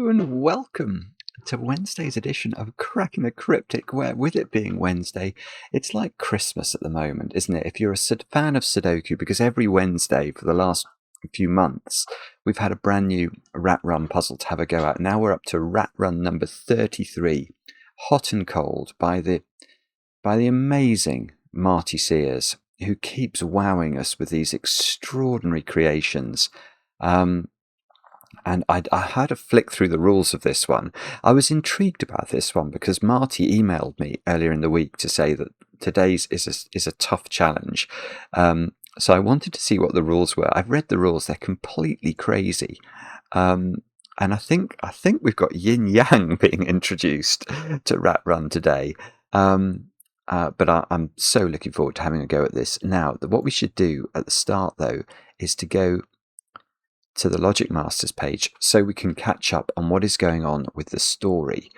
Hello and welcome to Wednesday's edition of Cracking the Cryptic, where with it being Wednesday, it's like Christmas at the moment, isn't it? If you're a fan of Sudoku, because every Wednesday for the last few months, we've had a brand new Rat Run puzzle to have a go at. Now we're up to Rat Run number 33, Hot and Cold, by the amazing Marty Sears, who keeps wowing us with these extraordinary creations. And I had a flick through the rules of this one. I was intrigued about this one because Marty emailed me earlier in the week to say that today's is a tough challenge. So I wanted to see what the rules were. I've read the rules; they're completely crazy. And I think we've got yin yang being introduced to Rat Run today. But I'm so looking forward to having a go at this. Now, what we should do at the start, though, is to go to the Logic Masters page so we can catch up on what is going on with the story.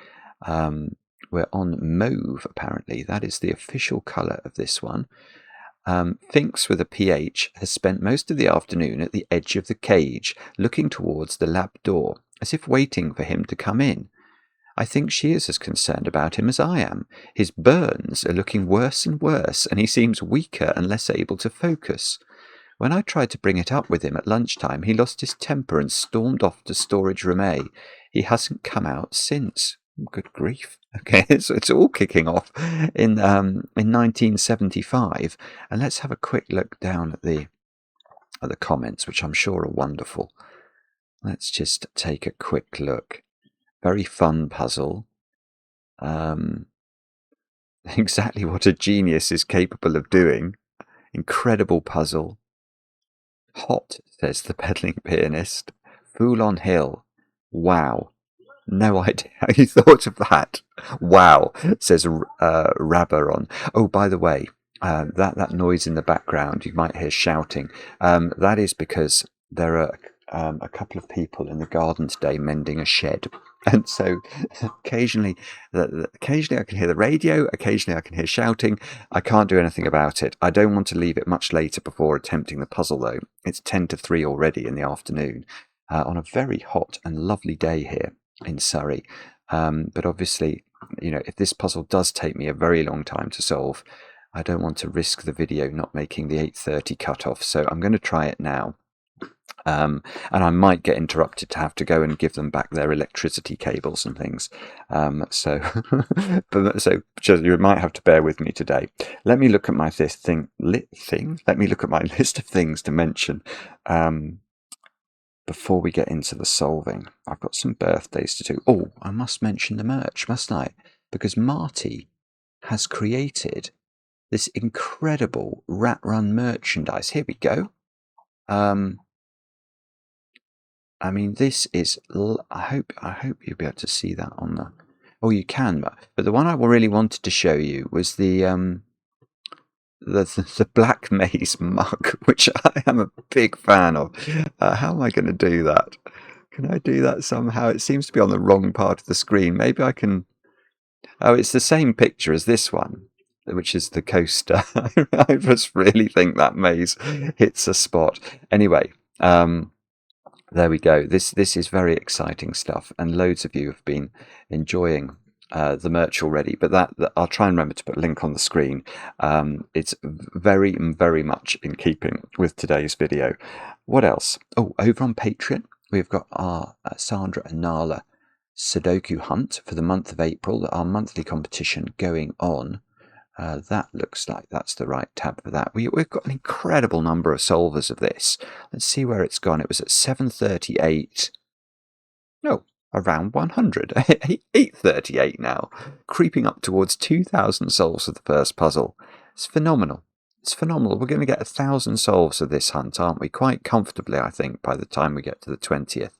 We're on mauve, apparently. That is the official colour of this one. Finkz with a PH has spent most of the afternoon at the edge of the cage, looking towards the lab door, as if waiting for him to come in. I think she is as concerned about him as I am. His burns are looking worse and worse, and he seems weaker and less able to focus. When I tried to bring it up with him at lunchtime, he lost his temper and stormed off to storage room A. He hasn't come out since. Good grief. Okay, so it's all kicking off in 1975. And let's have a quick look down at the comments, which I'm sure are wonderful. Let's just take a quick look. Very fun puzzle. Exactly what a genius is capable of doing. Incredible puzzle. Hot, says the peddling pianist. Fool on hill. Wow. No idea how you thought of that. Wow, says Rabaron. Oh, by the way, that noise in the background, you might hear shouting. That is because there are a couple of people in the garden today mending a shed. And so occasionally I can hear the radio, occasionally I can hear shouting. I can't do anything about it. I don't want to leave it much later before attempting the puzzle, though. It's 10 to 3 already in the afternoon on a very hot and lovely day here in Surrey. But obviously, if this puzzle does take me a very long time to solve, I don't want to risk the video not making the 8:30 cutoff. So I'm going to try it now. And I might get interrupted to have to go and give them back their electricity cables and things. So just, you might have to bear with me today. Let me look at my Let me look at my list of things to mention before we get into the solving. I've got some birthdays to do. Oh, I must mention the merch, mustn't I? Because Marty has created this incredible Rat Run merchandise. Here we go. I mean, this is. I hope you'll be able to see that on the. Oh, you can, but the one I really wanted to show you was the Black Maze mug, which I am a big fan of. How am I going to do that? Can I do that somehow? It seems to be on the wrong part of the screen. Maybe I can. Oh, it's the same picture as this one, which is the coaster. I just really think that maze hits a spot. Anyway. There we go. This is very exciting stuff, and loads of you have been enjoying the merch already. But that I'll try and remember to put a link on the screen. It's very, very much in keeping with today's video. What else? Oh, over on Patreon, we've got our Sandra and Nala Sudoku hunt for the month of April. Our monthly competition going on. That looks like that's the right tab for that. We've got an incredible number of solvers of this. Let's see where it's gone. It was at 738. No, around 100. 838 now. Creeping up towards 2,000 solves of the first puzzle. It's phenomenal. It's phenomenal. We're going to get 1,000 solves of this hunt, aren't we? Quite comfortably, I think, by the time we get to the 20th.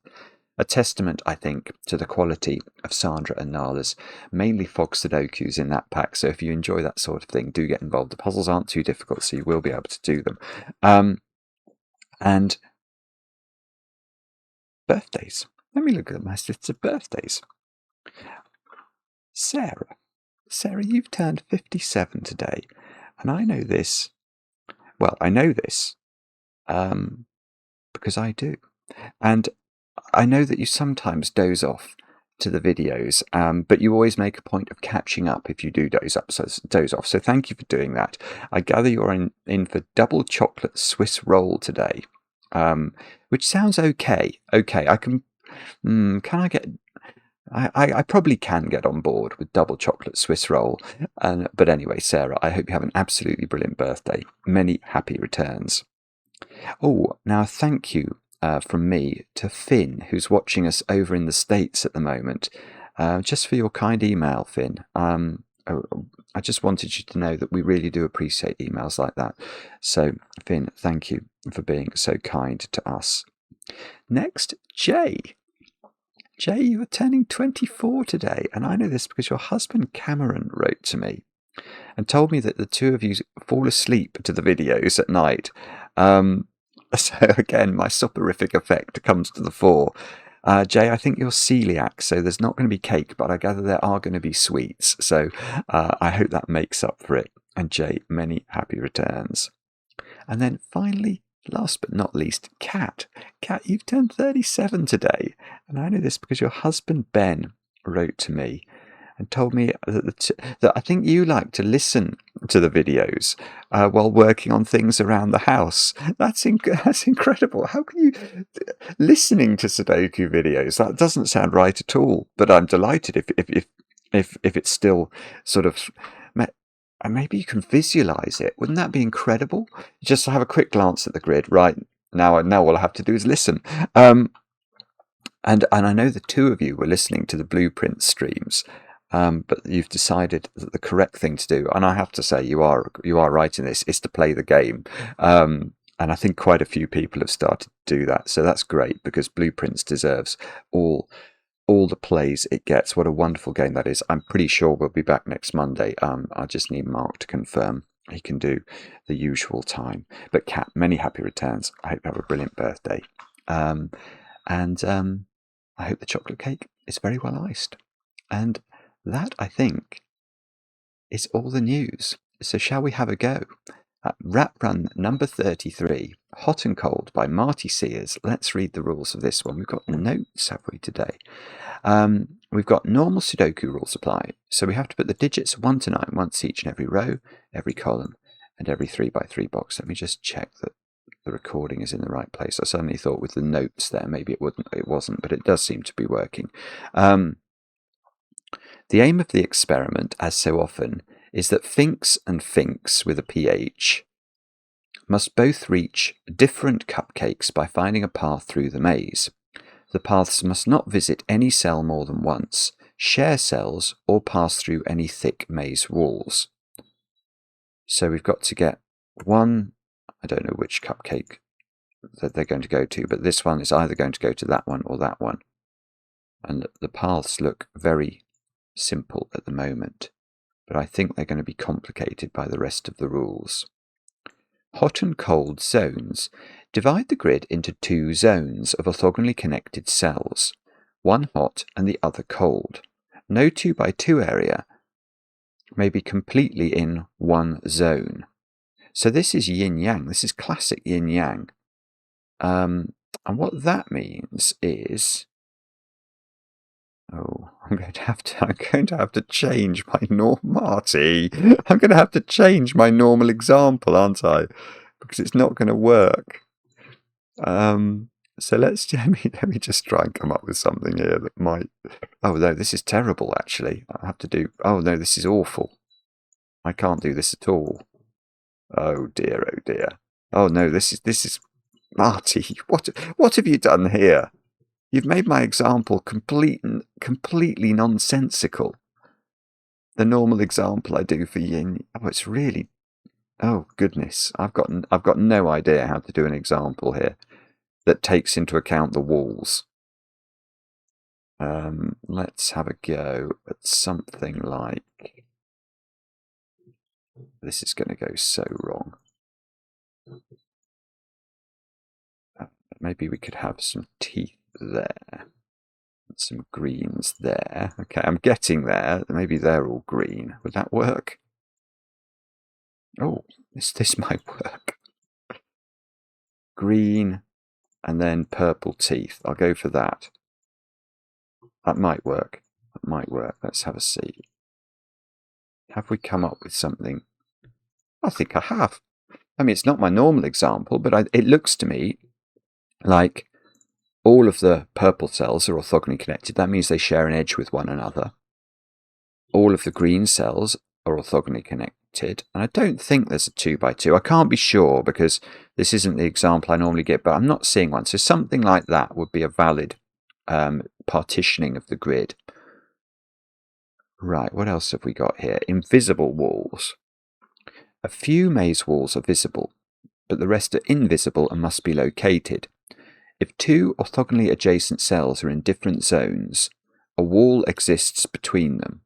A testament, I think, to the quality of Sandra and Nala's mainly fog Sudokus in that pack. So if you enjoy that sort of thing, do get involved. The puzzles aren't too difficult, so you will be able to do them. And birthdays. Let me look at my list of birthdays. Sarah, you've turned 57 today. And I know this. Well, I know this because I do. And I know that you sometimes doze off to the videos, but you always make a point of catching up if you do doze off. So thank you for doing that. I gather you're in for double chocolate Swiss roll today, which sounds okay. Okay, I can. Can I get? I probably can get on board with double chocolate Swiss roll. But anyway, Sarah, I hope you have an absolutely brilliant birthday. Many happy returns. Oh, now thank you from me to Finn, who's watching us over in the States at the moment, just for your kind email, Finn. I just wanted you to know that we really do appreciate emails like that. So, Finn, thank you for being so kind to us. Next, Jay. Jay, you are turning 24 today, and I know this because your husband Cameron wrote to me and told me that the two of you fall asleep to the videos at night. So again, my soporific effect comes to the fore. Jay, I think you're celiac, so there's not going to be cake, but I gather there are going to be sweets. So I hope that makes up for it. And Jay, many happy returns. And then finally, last but not least, Kat. Kat, you've turned 37 today. And I know this because your husband Ben wrote to me and told me that I think you like to listen to the videos while working on things around the house. That's incredible. How can you listening to Sudoku videos? That doesn't sound right at all. But I'm delighted if it's still sort of. And maybe you can visualize it. Wouldn't that be incredible? Just have a quick glance at the grid. Right now all I have to do is listen. And I know the two of you were listening to the blueprint streams. But you've decided that the correct thing to do, and I have to say you are right in this, is to play the game. And I think quite a few people have started to do that. So that's great because Blueprints deserves all the plays it gets. What a wonderful game that is. I'm pretty sure we'll be back next Monday. I just need Mark to confirm he can do the usual time. But Kat, many happy returns. I hope you have a brilliant birthday. And I hope the chocolate cake is very well iced. And that, I think, is all the news. So shall we have a go? Rat Run number 33, Hot and Cold by Marty Sears. Let's read the rules of this one. We've got notes, have we, today? We've got normal Sudoku rules apply. So we have to put the digits 1 to 9 once each in every row, every column, and every 3x3 box. Let me just check that the recording is in the right place. I suddenly thought with the notes there, maybe it wasn't, but it does seem to be working. The aim of the experiment, as so often, is that Finkz and Phinx with a PH must both reach different cupcakes by finding a path through the maze. The paths must not visit any cell more than once, share cells, or pass through any thick maze walls. So we've got to get one, I don't know which cupcake that they're going to go to, but this one is either going to go to that one or that one. And the paths look very simple at the moment, but I think they're going to be complicated by the rest of the rules. Hot and cold zones divide the grid into 2 zones of orthogonally connected cells, one hot and the other cold. No 2x2 area may be completely in one zone. So this is yin-yang. This is classic yin-yang. And what that means is... Oh, I'm going to have to change my Marty. I'm going to have to change my normal example, aren't I? Because it's not going to work. So let me just try and come up with something here that might. Oh no, this is terrible. Actually, I have to do. Oh no, this is awful. I can't do this at all. Oh dear, oh dear. Oh no, this is Marty. What have you done here? You've made my example completely nonsensical. The normal example I do for yin. Oh, it's really. Oh goodness, I've got no idea how to do an example here that takes into account the walls. Let's have a go at something like. This is going to go so wrong. Maybe we could have some teeth there. Some greens there. Okay, I'm getting there. Maybe they're all green. Would that work? Oh, this might work. Green and then purple teeth. I'll go for that. That might work. That might work. Let's have a see. Have we come up with something? I think I have. I mean, it's not my normal example, but it looks to me like all of the purple cells are orthogonally connected. That means they share an edge with one another. All of the green cells are orthogonally connected. And I don't think there's a 2 by 2. I can't be sure because this isn't the example I normally get, but I'm not seeing one. So something like that would be a valid partitioning of the grid. Right, what else have we got here? Invisible walls. A few maze walls are visible, but the rest are invisible and must be located. If two orthogonally adjacent cells are in different zones, a wall exists between them.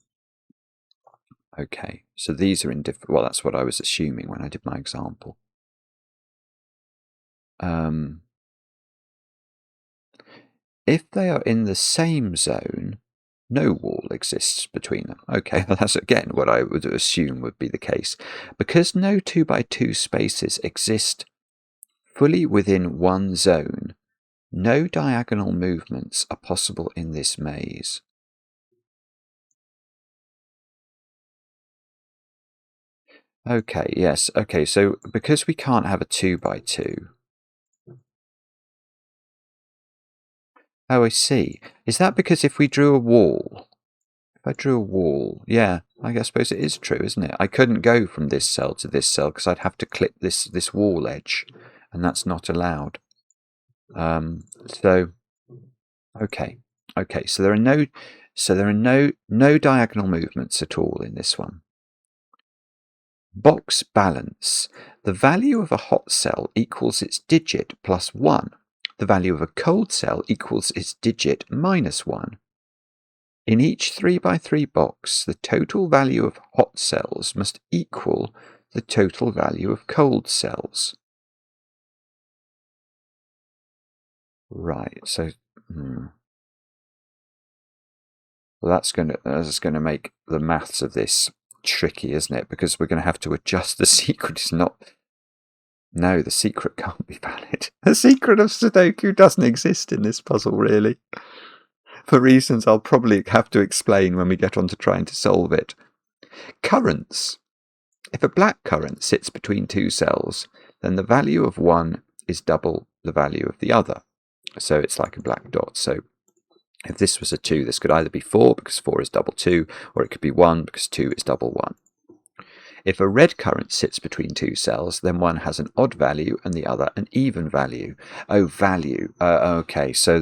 Okay, so these are in different... Well, that's what I was assuming when I did my example. If they are in the same zone, no wall exists between them. Okay, well, that's again what I would assume would be the case. Because no 2 by 2 spaces exist fully within one zone, no diagonal movements are possible in this maze. Okay, yes, okay, so because we can't have a 2 by 2. Oh, I see. Is that because if we drew a wall, if I drew a wall, yeah, I suppose it is true, isn't it? I couldn't go from this cell to this cell because I'd have to clip this wall edge, and that's not allowed. So okay, so there are no diagonal movements at all in this one. Box balance. The value of a hot cell equals its digit plus 1. The value of a cold cell equals its digit minus 1. In each 3 by 3 box, the total value of hot cells must equal the total value of cold cells. Right, so well, that's going to make the maths of this tricky, isn't it? Because we're going to have to adjust the secret. It's not... No, the secret can't be valid. The secret of Sudoku doesn't exist in this puzzle, really. For reasons I'll probably have to explain when we get on to trying to solve it. Currents. If a black current sits between two cells, then the value of one is double the value of the other. So it's like a black dot. So if this was a 2, this could either be 4 because 4 is double 2, or it could be 1 because 2 is double 1. If a red current sits between two cells, then one has an odd value and the other an even value. Oh, value. Okay, so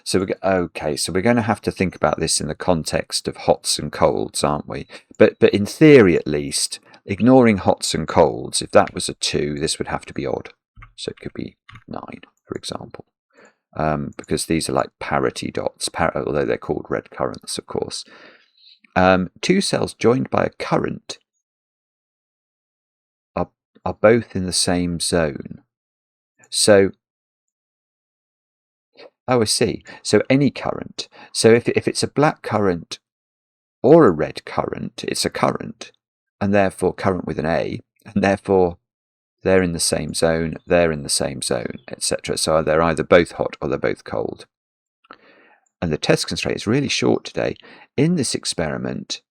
so we're going to have to think about this in the context of hots and colds, aren't we? But in theory, at least, ignoring hots and colds, if that was a 2, this would have to be odd. So it could be 9, for example. Because these are like parity dots, although they're called red currents, of course. Two cells joined by a current are both in the same zone. So, oh, I see. So any current. So if it's a black current or a red current, it's a current, and therefore current with an A, and therefore they're in the same zone, they're in the same zone, etc. So they're either both hot or they're both cold. And the test constraint is really short today. In this experiment,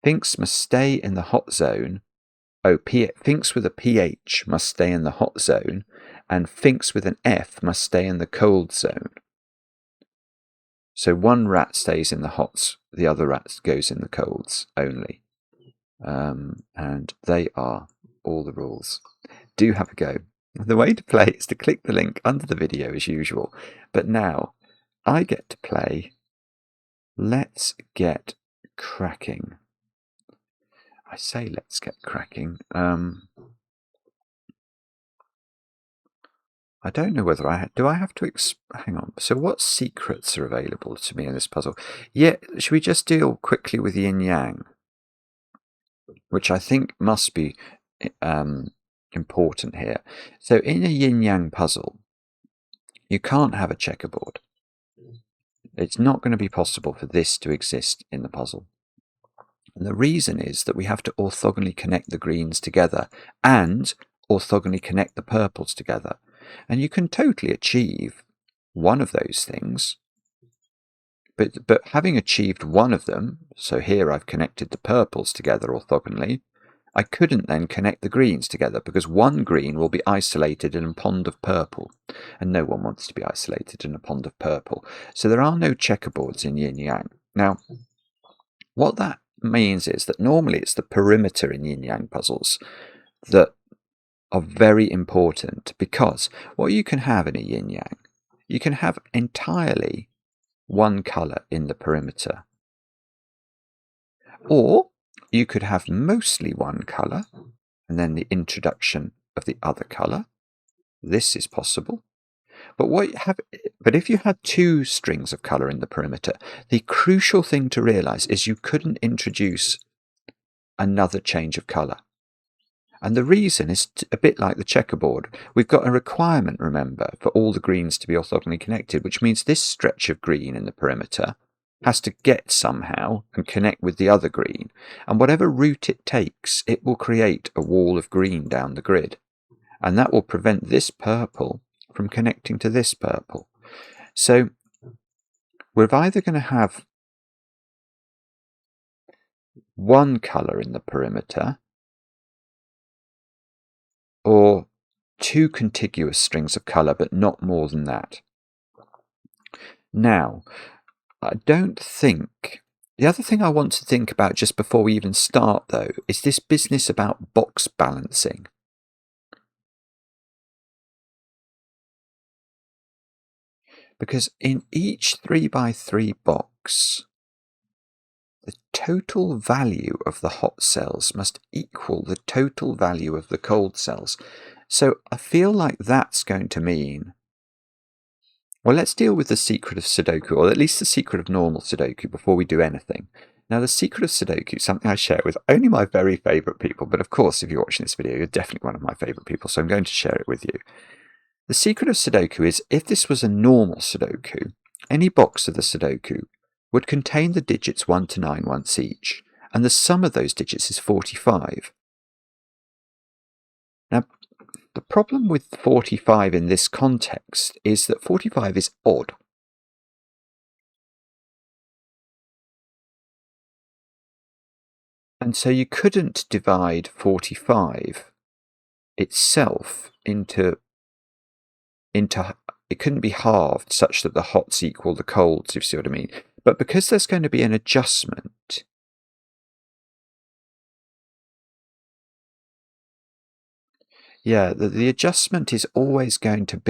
Phinx must stay in the hot zone. Phinx with a pH must stay in the hot zone, and Phinx with an F must stay in the cold zone. So one rat stays in the hots, the other rat goes in the colds only. And they are all the rules. Do have a go. The way to play is to click the link under the video as usual. But now I get to play Let's Get Cracking. I say let's get cracking. I don't know whether do I have to hang on. So what secrets are available to me in this puzzle? Yeah, should we just deal quickly with yin yang, which I think must be important here. So in a yin yang puzzle, you can't have a checkerboard. It's not going to be possible for this to exist in the puzzle. And the reason is that we have to orthogonally connect the greens together and orthogonally connect the purples together. And you can totally achieve one of those things. But having achieved one of them, so here I've connected the purples together orthogonally, I couldn't then connect the greens together because one green will be isolated in a pond of purple, and no one wants to be isolated in a pond of purple. So there are no checkerboards in yin-yang. Now, what that means is that normally it's the perimeter in yin-yang puzzles that are very important, because what you can have in a yin-yang, you can have entirely one colour in the perimeter, or you could have mostly one colour and then the introduction of the other colour. This is possible. But if you had two strings of colour in the perimeter, the crucial thing to realise is you couldn't introduce another change of colour. And the reason is a bit like the checkerboard. We've got a requirement, remember, for all the greens to be orthogonally connected, which means this stretch of green in the perimeter has to get somehow and connect with the other green. And whatever route it takes, it will create a wall of green down the grid. And that will prevent this purple from connecting to this purple. So we're either going to have one colour in the perimeter, or two contiguous strings of colour, but not more than that. Now, I don't think... The other thing I want to think about just before we even start, though, is this business about box balancing. Because in each 3x3 box, the total value of the hot cells must equal the total value of the cold cells. So I feel like that's going to mean... Well, let's deal with the secret of Sudoku, or at least the secret of normal Sudoku, before we do anything. Now, the secret of Sudoku is something I share with only my very favourite people, but of course, if you're watching this video, you're definitely one of my favourite people, so I'm going to share it with you. The secret of Sudoku is, if this was a normal Sudoku, any box of the Sudoku would contain the digits 1 to 9 once each, and the sum of those digits is 45. Now, the problem with 45 in this context is that 45 is odd. And so you couldn't divide 45 itself into it couldn't be halved such that the hots equal the colds, if you see what I mean. But because there's going to be an adjustment, yeah, the adjustment is always going to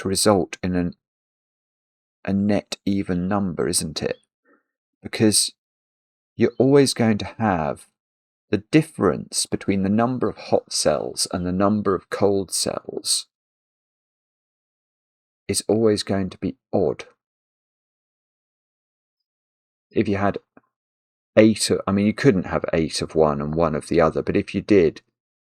result in a net even number, isn't it? Because you're always going to have the difference between the number of hot cells and the number of cold cells is always going to be odd. If you had 8 of, I mean, you couldn't have 8 of one and 1 of the other, but if you did,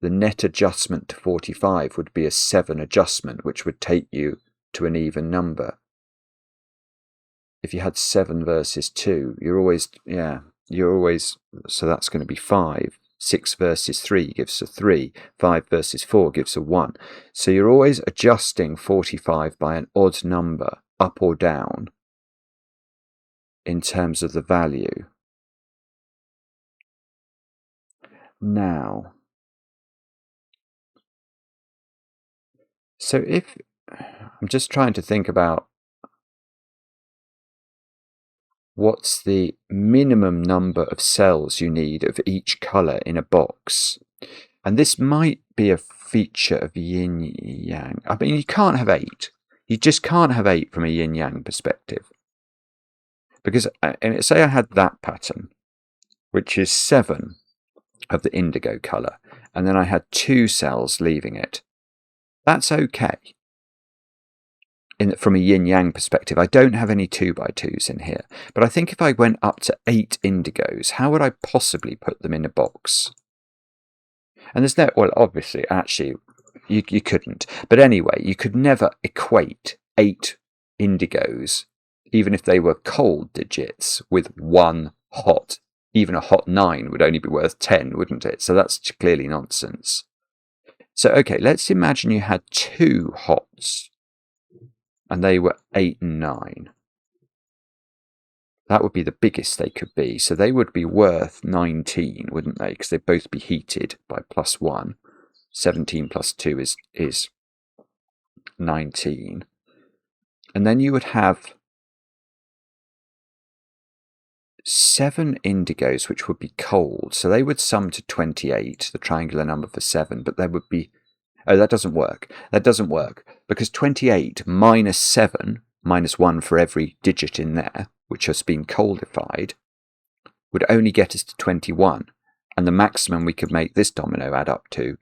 the net adjustment to 45 would be a 7 adjustment, which would take you to an even number. If you had 7 versus 2, so that's going to be 5. 6 versus 3 gives a 3. 5 versus 4 gives a 1. So you're always adjusting 45 by an odd number, up or down, in terms of the value. Now, so if I'm just trying to think about what's the minimum number of cells you need of each colour in a box. And this might be a feature of yin-yang. I mean, you can't have 8. You just can't have 8 from a yin-yang perspective. Because, say I had that pattern, which is 7 of the indigo colour, and then I had 2 cells leaving it. That's okay. From a yin-yang perspective, I don't have any 2x2s in here. But I think if I went up to 8 indigos, how would I possibly put them in a box? And there's no... Well, obviously, actually, you couldn't. But anyway, you could never equate 8 indigos, even if they were cold digits, with 1 hot. Even a hot 9 would only be worth 10, wouldn't it? So that's clearly nonsense. So, okay, let's imagine you had 2 hots and they were 8 and 9. That would be the biggest they could be. So they would be worth 19, wouldn't they? Because they'd both be heated by +1. 17 plus 2 is 19. And then you would have 7 indigos, which would be cold. So they would sum to 28, the triangular number for 7. But there would be... Oh, that doesn't work. That doesn't work. Because 28 minus 7, minus 1 for every digit in there, which has been coldified, would only get us to 21. And the maximum we could make this domino add up to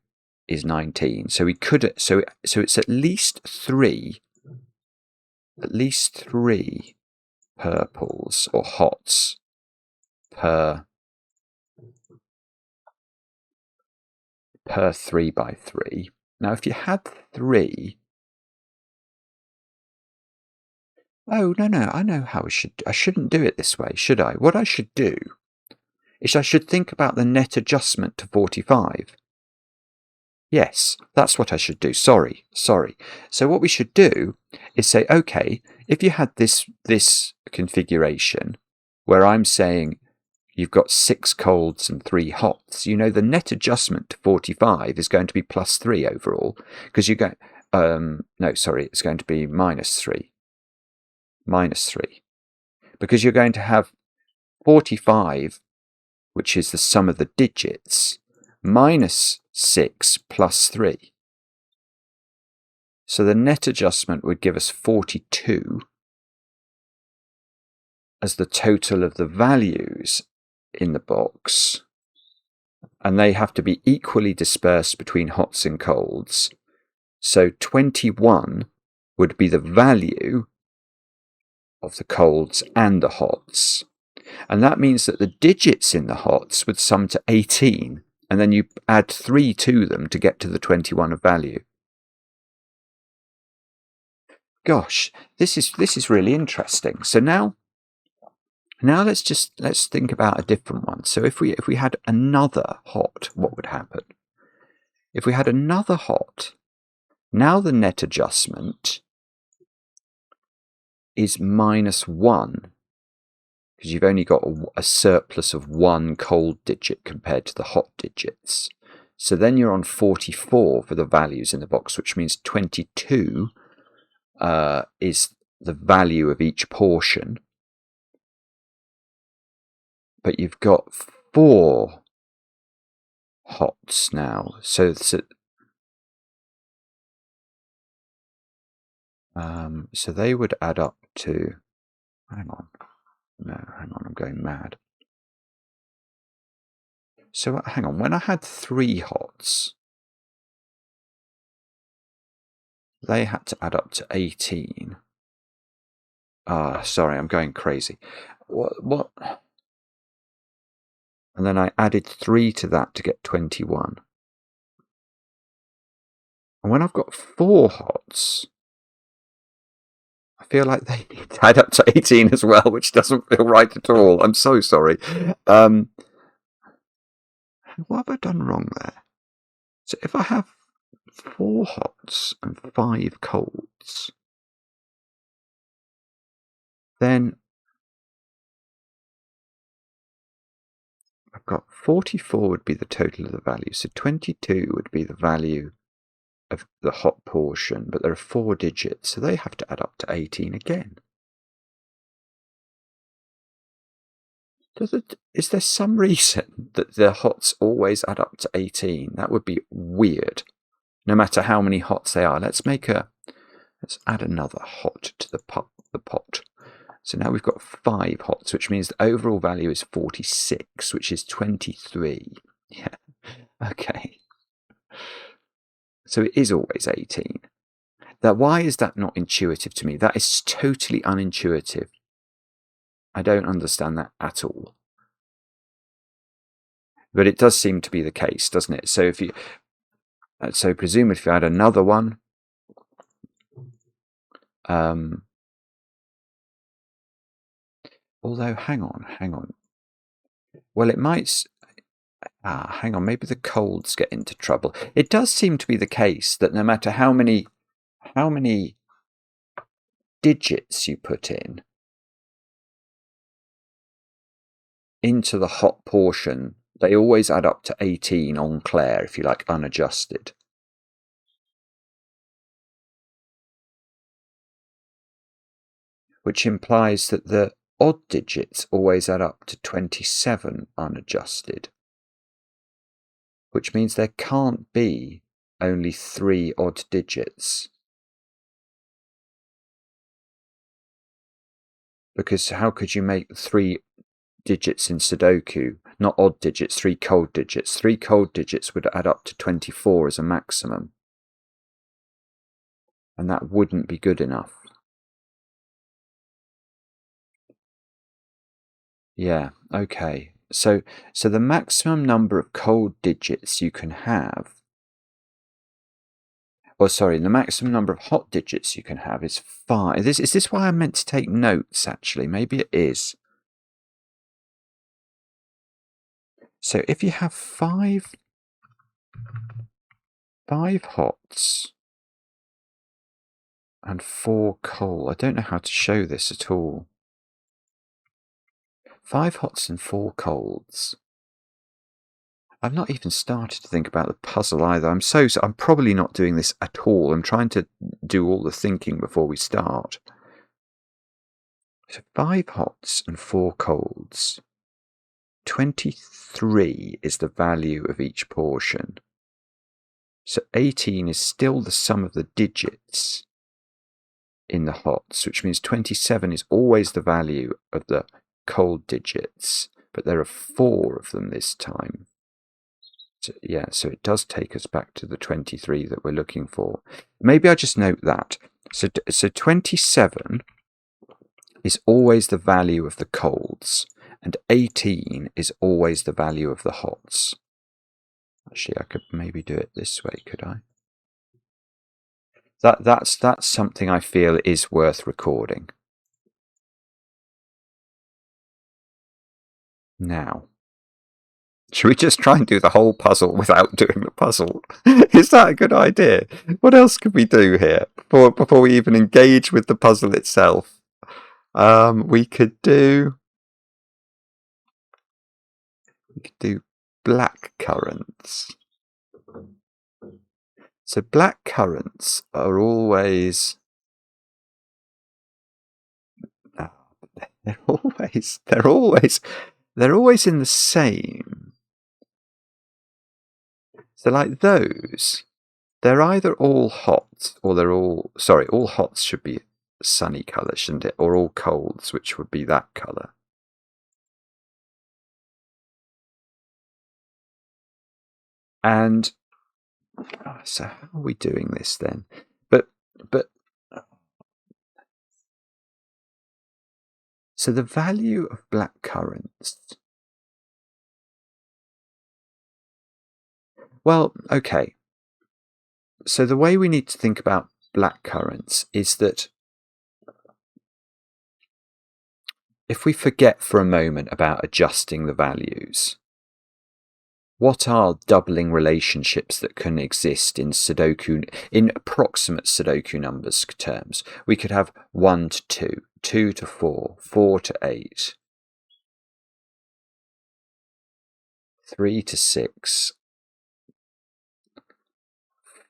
is 19. So we could... So it's at least 3... At least 3 purples or hots per 3 by 3. Now, if you had 3, oh no, I know how I shouldn't do it this way, should I? What I should do is I should think about the net adjustment to 45. Yes, that's what I should do. Sorry. So what we should do is say, okay, if you had this configuration where I'm saying you've got 6 colds and 3 hots, you know the net adjustment to 45 is going to be +3 overall, because you go, no, sorry, it's going to be -3. -3. Because you're going to have 45, which is the sum of the digits, -6 plus 3. So the net adjustment would give us 42 as the total of the values in the box, and they have to be equally dispersed between hots and colds. So 21 would be the value of the colds and the hots, and that means that the digits in the hots would sum to 18, and then you add 3 to them to get to the 21 of value. Gosh, this is really interesting. So now let's think about a different one. So if we had another hot, what would happen? If we had another hot, now the net adjustment is -1, because you've only got a surplus of 1 cold digit compared to the hot digits. So then you're on 44 for the values in the box, which means 22 is the value of each portion. But you've got 4 hots now. So they would add up to... Hang on. No, hang on, I'm going mad. So hang on, when I had 3 hots, they had to add up to 18. Sorry, I'm going crazy. What? And then I added 3 to that to get 21. And when I've got 4 hots, I feel like they need to add up to 18 as well, which doesn't feel right at all. I'm so sorry. What have I done wrong there? So if I have 4 hots and 5 colds, then I've got 44 would be the total of the value. So 22 would be the value of the hot portion, but there are 4 digits, so they have to add up to 18 again. Is there some reason that the hots always add up to 18? That would be weird, no matter how many hots they are. Let's add another hot to the pot. So now we've got 5 hots, which means the overall value is 46, which is 23. Yeah, okay. So it is always 18. Why is that not intuitive to me? That is totally unintuitive. I don't understand that at all. But it does seem to be the case, doesn't it? So presumably if you add another one, although hang on. Well, it might. Hang on, maybe the colds get into trouble. It does seem to be the case that no matter how many digits you put into the hot portion, they always add up to 18 on Claire, if you like, unadjusted. Which implies that the odd digits always add up to 27 unadjusted. Which means there can't be only 3 odd digits. Because how could you make 3 digits in Sudoku, not odd digits, 3 cold digits? 3 cold digits would add up to 24 as a maximum. And that wouldn't be good enough. Yeah, okay. So the maximum number of cold digits you can have, or sorry, the maximum number of hot digits you can have is 5. Is this why I meant to take notes, actually? Maybe it is. So if you have 5 hots and 4 cold, I don't know how to show this at all. 5 hots and 4 colds. I've not even started to think about the puzzle either. I'm probably not doing this at all. I'm trying to do all the thinking before we start. So 5 hots and 4 colds. 23 is the value of each portion. So 18 is still the sum of the digits in the hots, which means 27 is always the value of the cold digits, but there are 4 of them this time. So, yeah, so it does take us back to the 23 that we're looking for. Maybe I just note that. So 27 is always the value of the colds, and 18 is always the value of the hots. Actually, I could maybe do it this way, could I? That's something I feel is worth recording. Now, should we just try and do the whole puzzle without doing the puzzle? Is that a good idea? What else could we do here before we even engage with the puzzle itself? We could do black currants. So black currants are always they're always in the same. So like those, they're either all hot or they're all hots should be sunny colour, shouldn't it? Or all colds, which would be that colour. And so how are we doing this then? But so the value of black currants. Well, okay. So the way we need to think about black currants is that if we forget for a moment about adjusting the values, what are doubling relationships that can exist in Sudoku, in approximate Sudoku numbers terms? We could have 1 to 2, 2 to 4, 4 to 8, 3 to 6,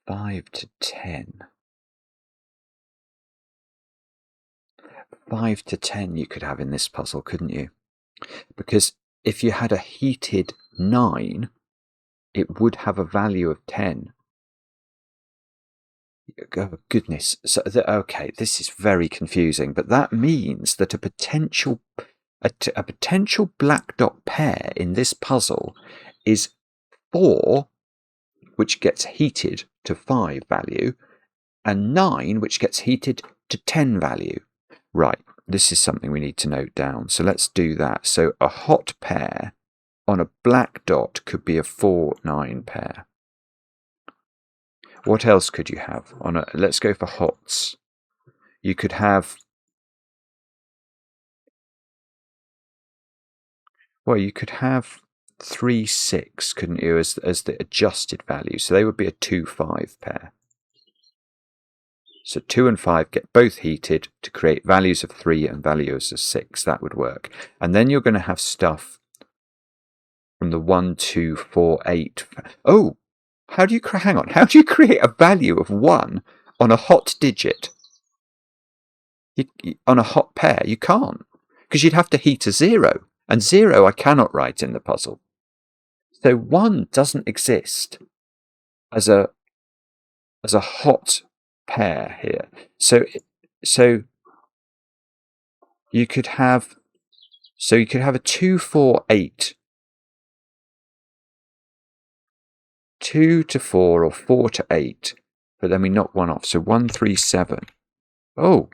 5 to 10. 5 to 10 you could have in this puzzle, couldn't you? Because if you had a heated 9, it would have a value of 10. Oh, goodness. So, okay, this is very confusing, but that means that a potential black dot pair in this puzzle is 4, which gets heated to 5 value, and 9, which gets heated to 10 value. Right, this is something we need to note down. So let's do that. So a hot pair on a black dot could be a 4-9 pair. What else could you have? Let's go for hots. You could have, well, you could have 3, 6, couldn't you, as the adjusted value? So they would be a 2, 5 pair. So 2 and 5 get both heated to create values of 3 and values of 6. That would work. And then you're going to have stuff from the 1, 2, 4, 8. Oh, hang on. How do you create a value of 1 on a hot digit? On a hot pair, you can't, because you'd have to heat a 0, and 0 I cannot write in the puzzle. So 1 doesn't exist as a hot pair here. So you could have a 2, 4, 8, 2 to 4 or 4 to 8, but then we knock 1 off. So 1, 3, 7. Oh,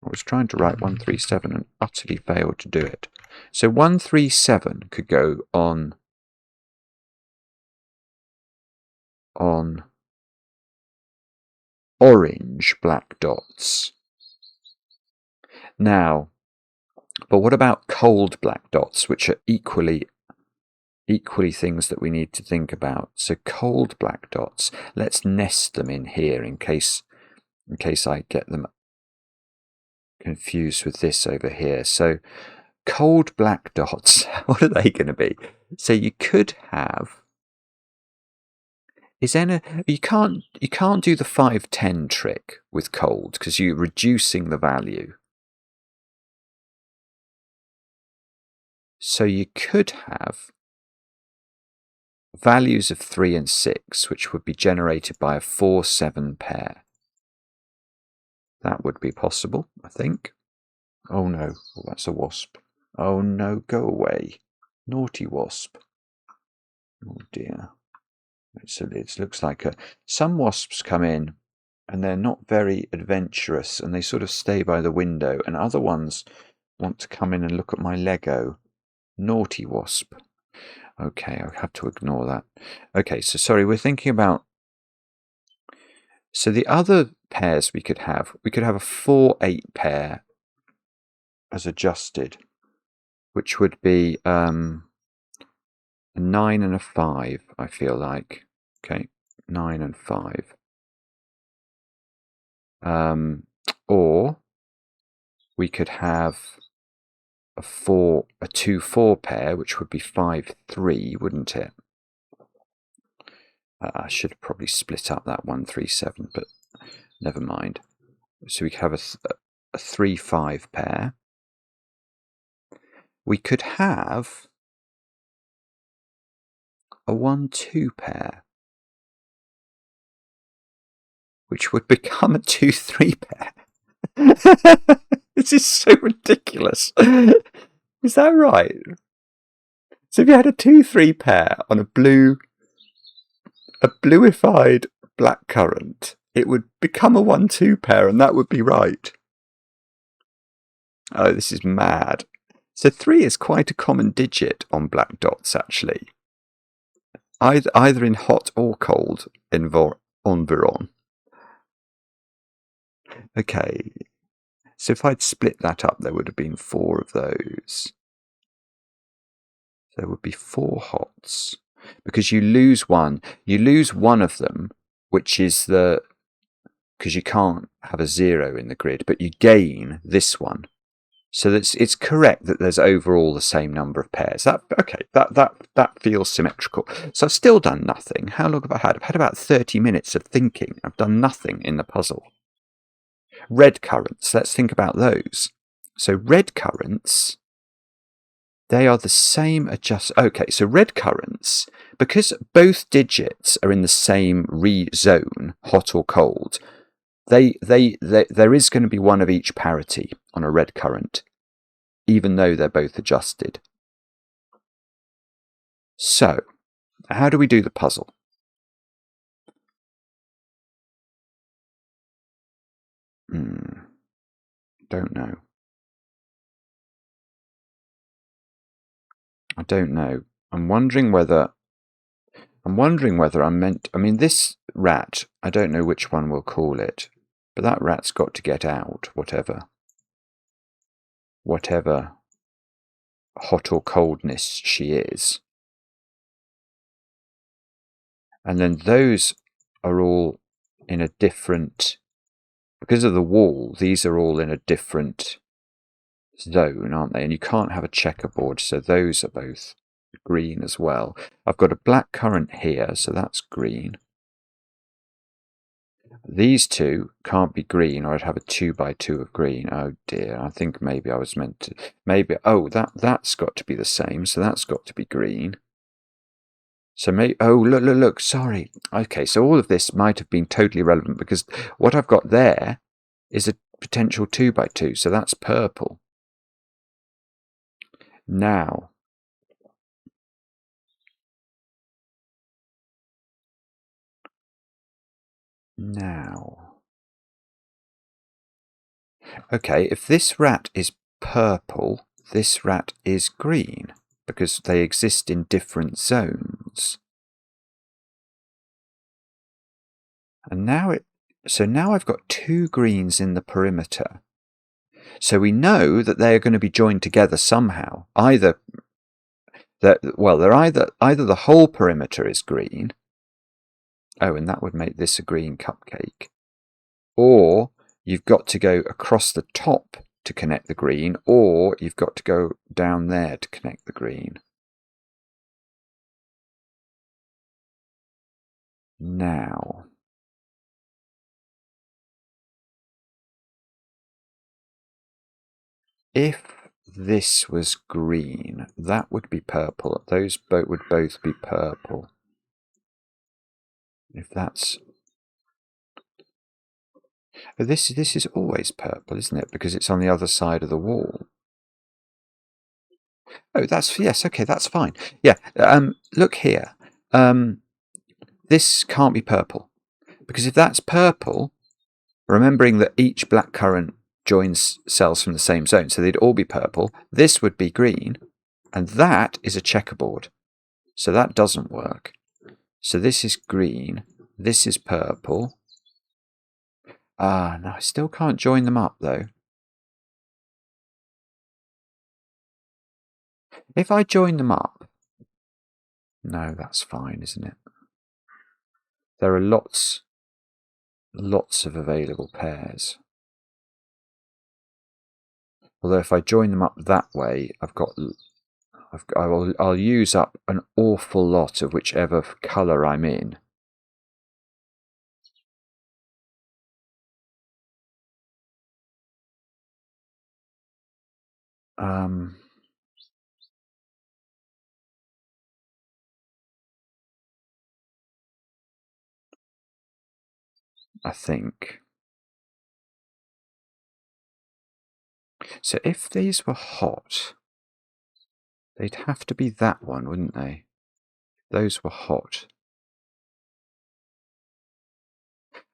I was trying to write 1, 3, 7 and utterly failed to do it. So 1, 3, 7 could go on orange black dots. Now, but what about cold black dots, which are equally things that we need to think about? So cold black dots, let's nest them in here in case I get them confused with this over here. So cold black dots, what are they going to be? So you could have, you can't do the 5, 10 trick with cold because you're reducing the value. So you could have values of 3 and 6, which would be generated by a 4, 7 pair. That would be possible, I think. Oh no, that's a wasp. Oh no, go away. Naughty wasp. Oh dear. It looks like some wasps come in and they're not very adventurous and they sort of stay by the window, and other ones want to come in and look at my Lego. Naughty wasp. Okay, I'll have to ignore that. Okay, so sorry, we're thinking about... So the other pairs we could have a 4, 8 pair as adjusted, which would be a 9 and a 5, I feel like. Okay, 9 and 5. Or we could have a 2, 4 pair, which would be 5, 3, wouldn't it? I should probably split up that 1, 3, 7, but never mind. So we could have a 3, 5 pair. We could have a 1, 2 pair, which would become a 2, 3 pair. This is so ridiculous. Is that right? So if you had a 2, 3 pair on a bluified blackcurrant, it would become a 1, 2 pair, and that would be right. Oh, this is mad. So 3 is quite a common digit on black dots, actually. Either in hot or cold environ. Okay. So if I'd split that up, there would have been 4 of those. There would be 4 hots. Because you lose one of them, which is because you can't have a 0 in the grid, but you gain this one. So it's correct that there's overall the same number of pairs. That feels symmetrical. So I've still done nothing. How long have I had? I've had about 30 minutes of thinking. I've done nothing in the puzzle. Red currants, let's think about those. So red currants, they are the same okay, so red currants, because both digits are in the same zone, hot or cold, there is going to be one of each parity on a red currant, even though they're both adjusted. So, how do we do the puzzle? Don't know. I don't know. I'm wondering whether this rat, I don't know which one we'll call it, but that rat's got to get out, whatever hot or coldness she is. And then those are all in a different, because of the wall, these are all in a different zone, aren't they? And you can't have a checkerboard, so those are both green as well. I've got a black currant here, so that's green. These two can't be green, or I'd have a 2x2 of green. Oh dear, I think maybe I was meant to, maybe, oh, that's got to be the same, so that's got to be green. So maybe, oh, look, sorry. Okay, so all of this might have been totally irrelevant, because what I've got there is a potential 2x2, so that's purple. Now, okay, if this rat is purple, this rat is green, because they exist in different zones. And now so now I've got two greens in the perimeter. So we know that they are going to be joined together somehow. Either they're either the whole perimeter is green. Oh, and that would make this a green cupcake. Or you've got to go across the top to connect the green, or you've got to go down there to connect the green. Now, if this was green, that would be purple. Those would both be purple. If that's... This is always purple, isn't it? Because it's on the other side of the wall. Oh, yes, okay, that's fine. Yeah, look here. This can't be purple. Because if that's purple, remembering that each black currant joins cells from the same zone, so they'd all be purple, this would be green, and that is a checkerboard. So that doesn't work. So this is green, this is purple. No, I still can't join them up, though. If I join them up... No, that's fine, isn't it? There are lots of available pairs. Although if I join them up that way, I'll use up an awful lot of whichever colour I'm in. I think. So if these were hot, they'd have to be that one, wouldn't they? Those were hot.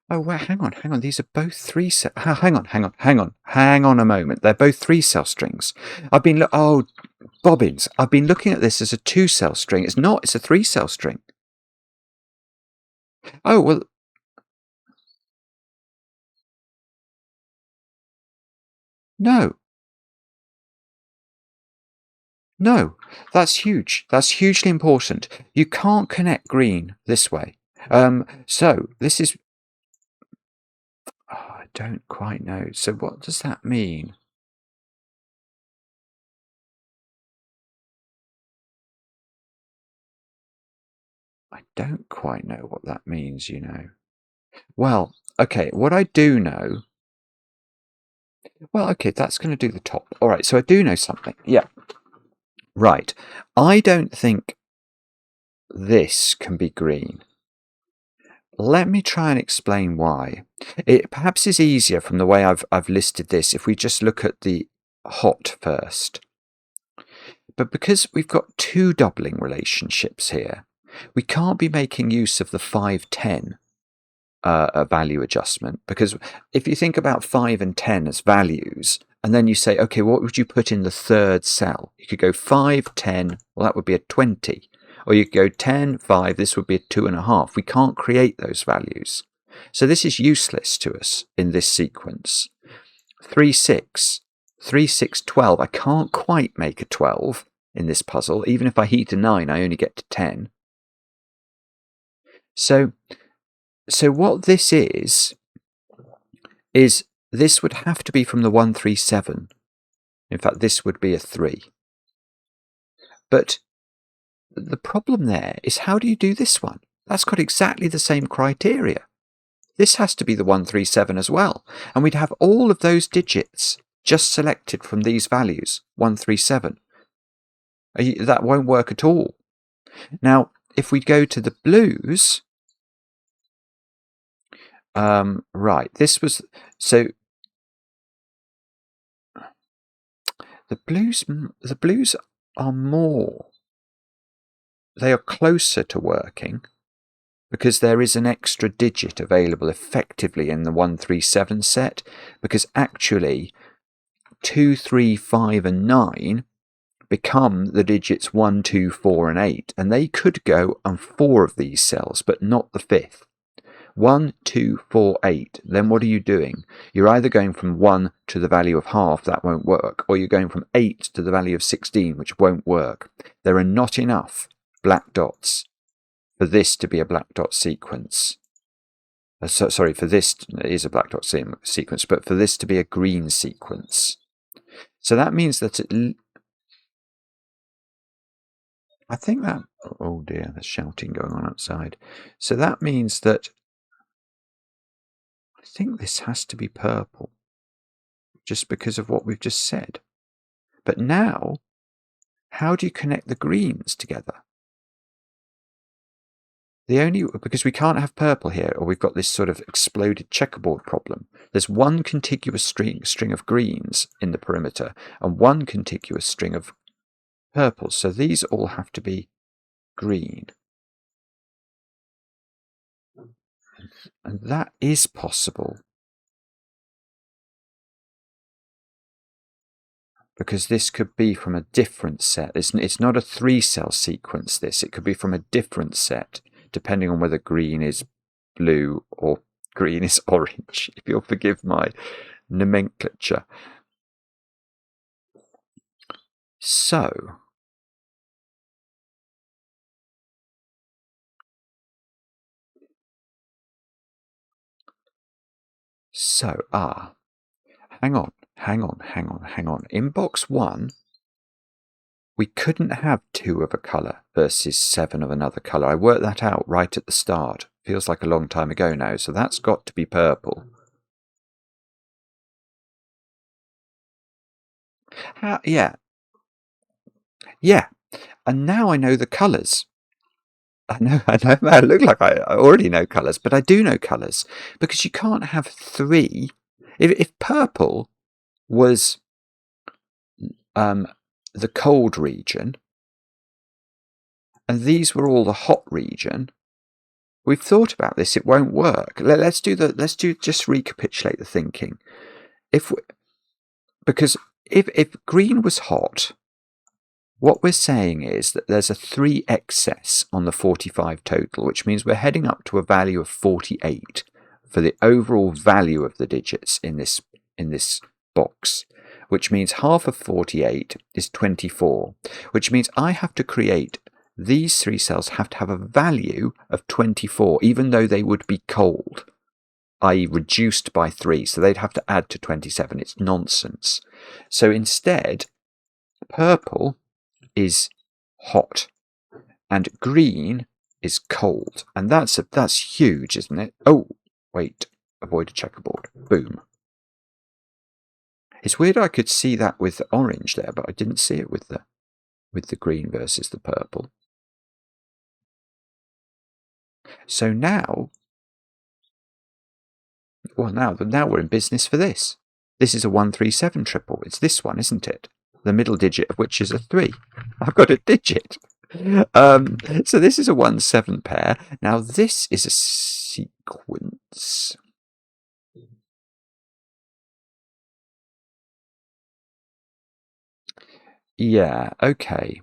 Oh, well, hang on. These are both 3 cell. Hang on a moment. They're both 3 cell strings. Oh, bobbins. I've been looking at this as a 2 cell string. It's not. It's a 3 cell string. Oh, well. No. No, that's huge. That's hugely important. You can't connect green this way. So this is... Oh, I don't quite know. So what does that mean? I don't quite know what that means, you know. Well, okay, what I do know... Well, okay, that's going to do the top. All right, so I do know something. Yeah. Right. I don't think this can be green. Let me try and explain why. It perhaps is easier from the way I've listed this if we just look at the hot first. But because we've got 2 doubling relationships here, we can't be making use of the 5-10 value adjustment, because if you think about 5 and 10 as values, and then you say, okay, what would you put in the 3rd cell? You could go 5, 10, well, that would be a 20. Or you could go 10, 5, this would be a 2.5. We can't create those values. So this is useless to us in this sequence. 3, 6, 3, 6, 12. I can't quite make a 12 in this puzzle. Even if I heat a 9, I only get to 10. So what this is this would have to be from the 137. In fact, this would be a 3. But the problem there is, how do you do this one? That's got exactly the same criteria. This has to be the 137 as well. And we'd have all of those digits just selected from these values, 137. That won't work at all. Now, if we go to the blues, right, this was, so the blues are more, they are closer to working because there is an extra digit available effectively in the 137 set, because actually 2, 3, 5 and 9 become the digits 1, 2, 4 and 8, and they could go on 4 of these cells, but not the 5th. 1, 2, 4, 8. Then what are you doing? You're either going from 1 to the value of half, that won't work, or you're going from 8 to the value of 16, which won't work. There are not enough black dots for this to be a black dot sequence. Sorry, for this is a black dot sequence, but for this to be a green sequence. So that means that I think that, oh dear, there's shouting going on outside. So that means that I think this has to be purple, just because of what we've just said. But now, how do you connect the greens together? Because we can't have purple here, or we've got this sort of exploded checkerboard problem. There's one contiguous string of greens in the perimeter, and one contiguous string of purples. So these all have to be green. And that is possible, because this could be from a different set. It's not a 3-cell sequence, this. It could be from a different set, depending on whether green is blue or green is orange, if you'll forgive my nomenclature. So, hang on. In box 1, we couldn't have 2 of a colour versus 7 of another colour. I worked that out right at the start. Feels like a long time ago now, so that's got to be purple. Yeah. And now I know the colours. I know. I look like I already know colours, but I do know colours, because you can't have 3. If purple was the cold region, and these were all the hot region, we've thought about this. It won't work. Let's just recapitulate the thinking. Because if green was hot, what we're saying is that there's a 3 excess on the 45 total, which means we're heading up to a value of 48 for the overall value of the digits in this box, which means half of 48 is 24, which means I have to create, these 3 cells have to have a value of 24, even though they would be cold, i.e. reduced by 3, so they'd have to add to 27. It's nonsense. So instead, purple is hot and green is cold, and that's huge, isn't it? Oh, wait, avoid a checkerboard. Boom. It's weird I could see that with the orange there, but I didn't see it with the green versus the purple. So now we're in business for this. This is a 137 triple. It's this one, isn't it? The middle digit of which is a 3. I've got a digit. So this is a 1-7 pair. Now this is a sequence. Yeah, okay.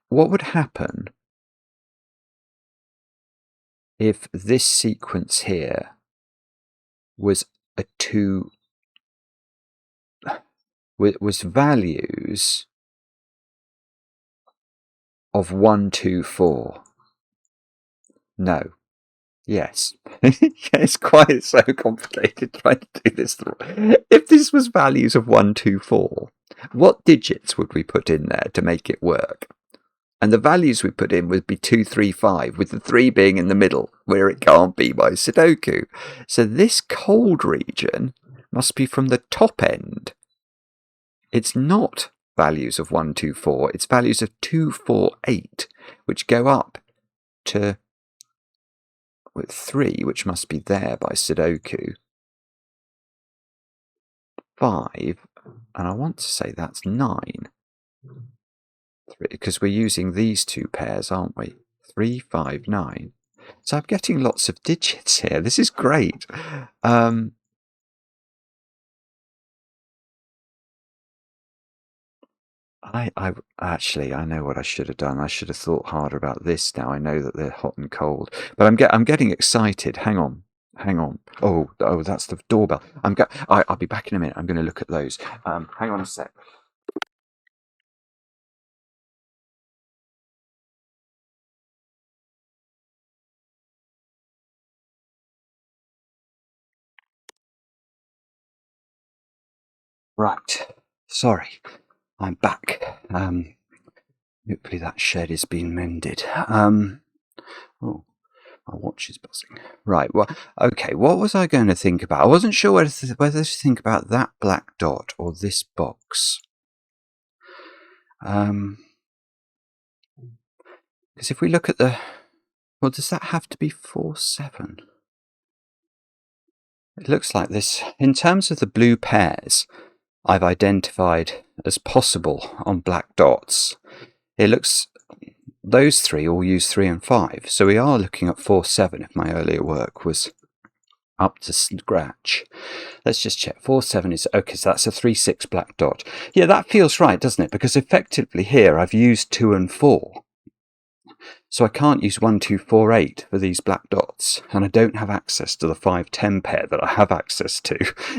What would happen if this sequence here was a 2, was values of 1, 2, 4. No. Yes. It's quite so complicated trying to do this. If this was values of 1, 2, 4, what digits would we put in there to make it work? And the values we put in would be 2, 3, 5, with the 3 being in the middle, where it can't be by sudoku. So this cold region must be from the top end. It's not values of 1, 2, 4. It's values of 2, 4, 8, which go up to 3, which must be there by sudoku. 5, and I want to say that's 9. Because we're using these two pairs, aren't we? 3, 5, 9. So I'm getting lots of digits here. This is great. I know what I should have done. I should have thought harder about this. Now I know that they're hot and cold, but I'm getting excited. Hang on. Oh, that's the doorbell. I'll be back in a minute. I'm going to look at those. Hang on a sec. Right. Sorry. I'm back. Hopefully that shed is being mended. Oh, my watch is buzzing. Right, well, okay, what was I going to think about? I wasn't sure whether to think about that black dot or this box. Because if we look at the... Well, does that have to be 4, 7? It looks like this. In terms of the blue pairs I've identified as possible on black dots, it looks... Those 3 all use 3 and 5. So we are looking at 4, 7 if my earlier work was up to scratch. Let's just check. 4, 7 is... Okay, so that's a 3, 6 black dot. Yeah, that feels right, doesn't it? Because effectively here I've used 2 and 4. So I can't use 1, 2, 4, 8 for these black dots. And I don't have access to the 5, 10 pair that I have access to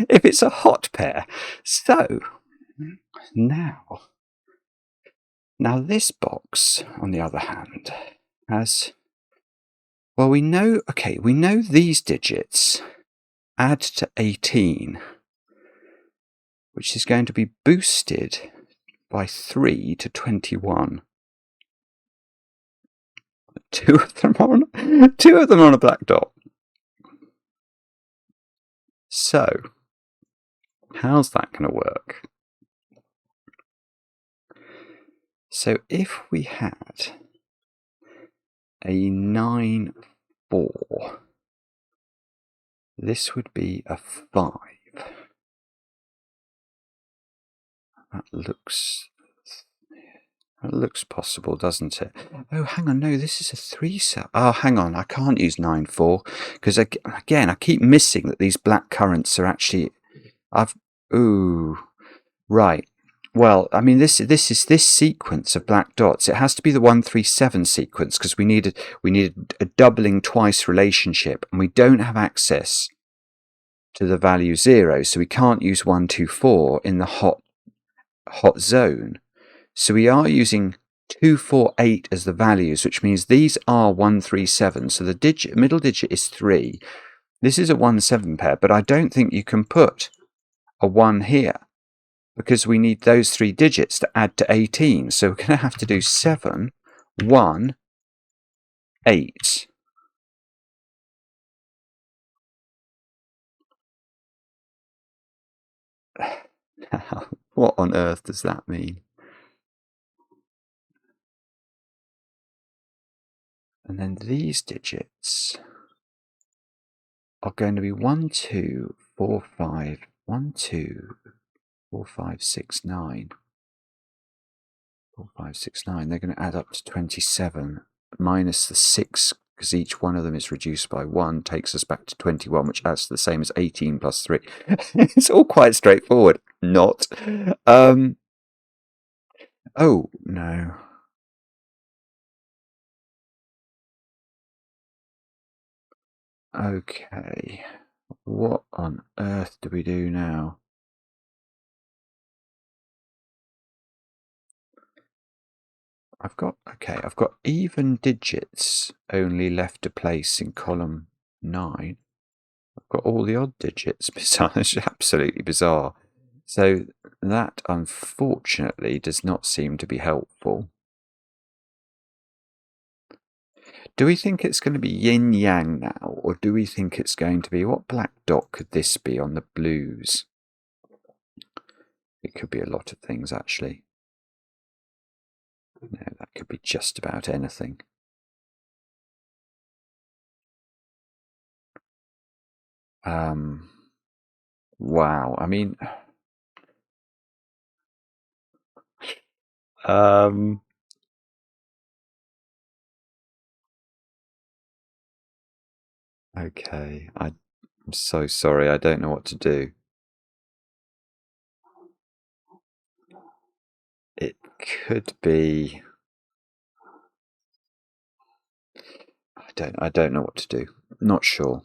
if it's a hot pair. So, Now this box, on the other hand, has... Well, we know these digits add to 18, which is going to be boosted by 3 to 21. Two of them on a black dot. So, how's that going to work? So if we had a 9, 4, this would be a 5. That looks possible, doesn't it? Oh, hang on, no, this is a 3 cell. Oh, hang on, I can't use 9, 4, because again, I keep missing that these black currants are actually... Ooh, right. Well, I mean, this is this sequence of black dots. It has to be the 1, 3, 7 sequence because we needed a doubling twice relationship, and we don't have access to the value 0, so we can't use 1, 2, 4 in the hot zone. So we are using 2, 4, 8 as the values, which means these are 1, 3, 7. So the middle digit is 3. This is a 1, 7 pair, but I don't think you can put a 1 here, because we need those 3 digits to add to 18. So we're going to have to do 7, 1, 8. What on earth does that mean? And then these digits are going to be 1, 2, 4, 5, 1, 2, 4, 5, 6, 9. 4, 5, 6, 9. They're going to add up to 27 minus the 6, because each one of them is reduced by 1, takes us back to 21, which adds to the same as 18 plus 3. It's all quite straightforward. Not. Oh, no. Okay. What on earth do we do now? I've got even digits only left to place in column 9. I've got all the odd digits. Bizarre. It's absolutely bizarre. So that, unfortunately, does not seem to be helpful. Do we think it's going to be yin-yang now, or do we think it's going to be... What black dot could this be on the blues? It could be a lot of things, actually. No, that could be just about anything. Wow, I mean... Okay, I'm so sorry, I don't know what to do. It could be... I don't know what to do. Not sure.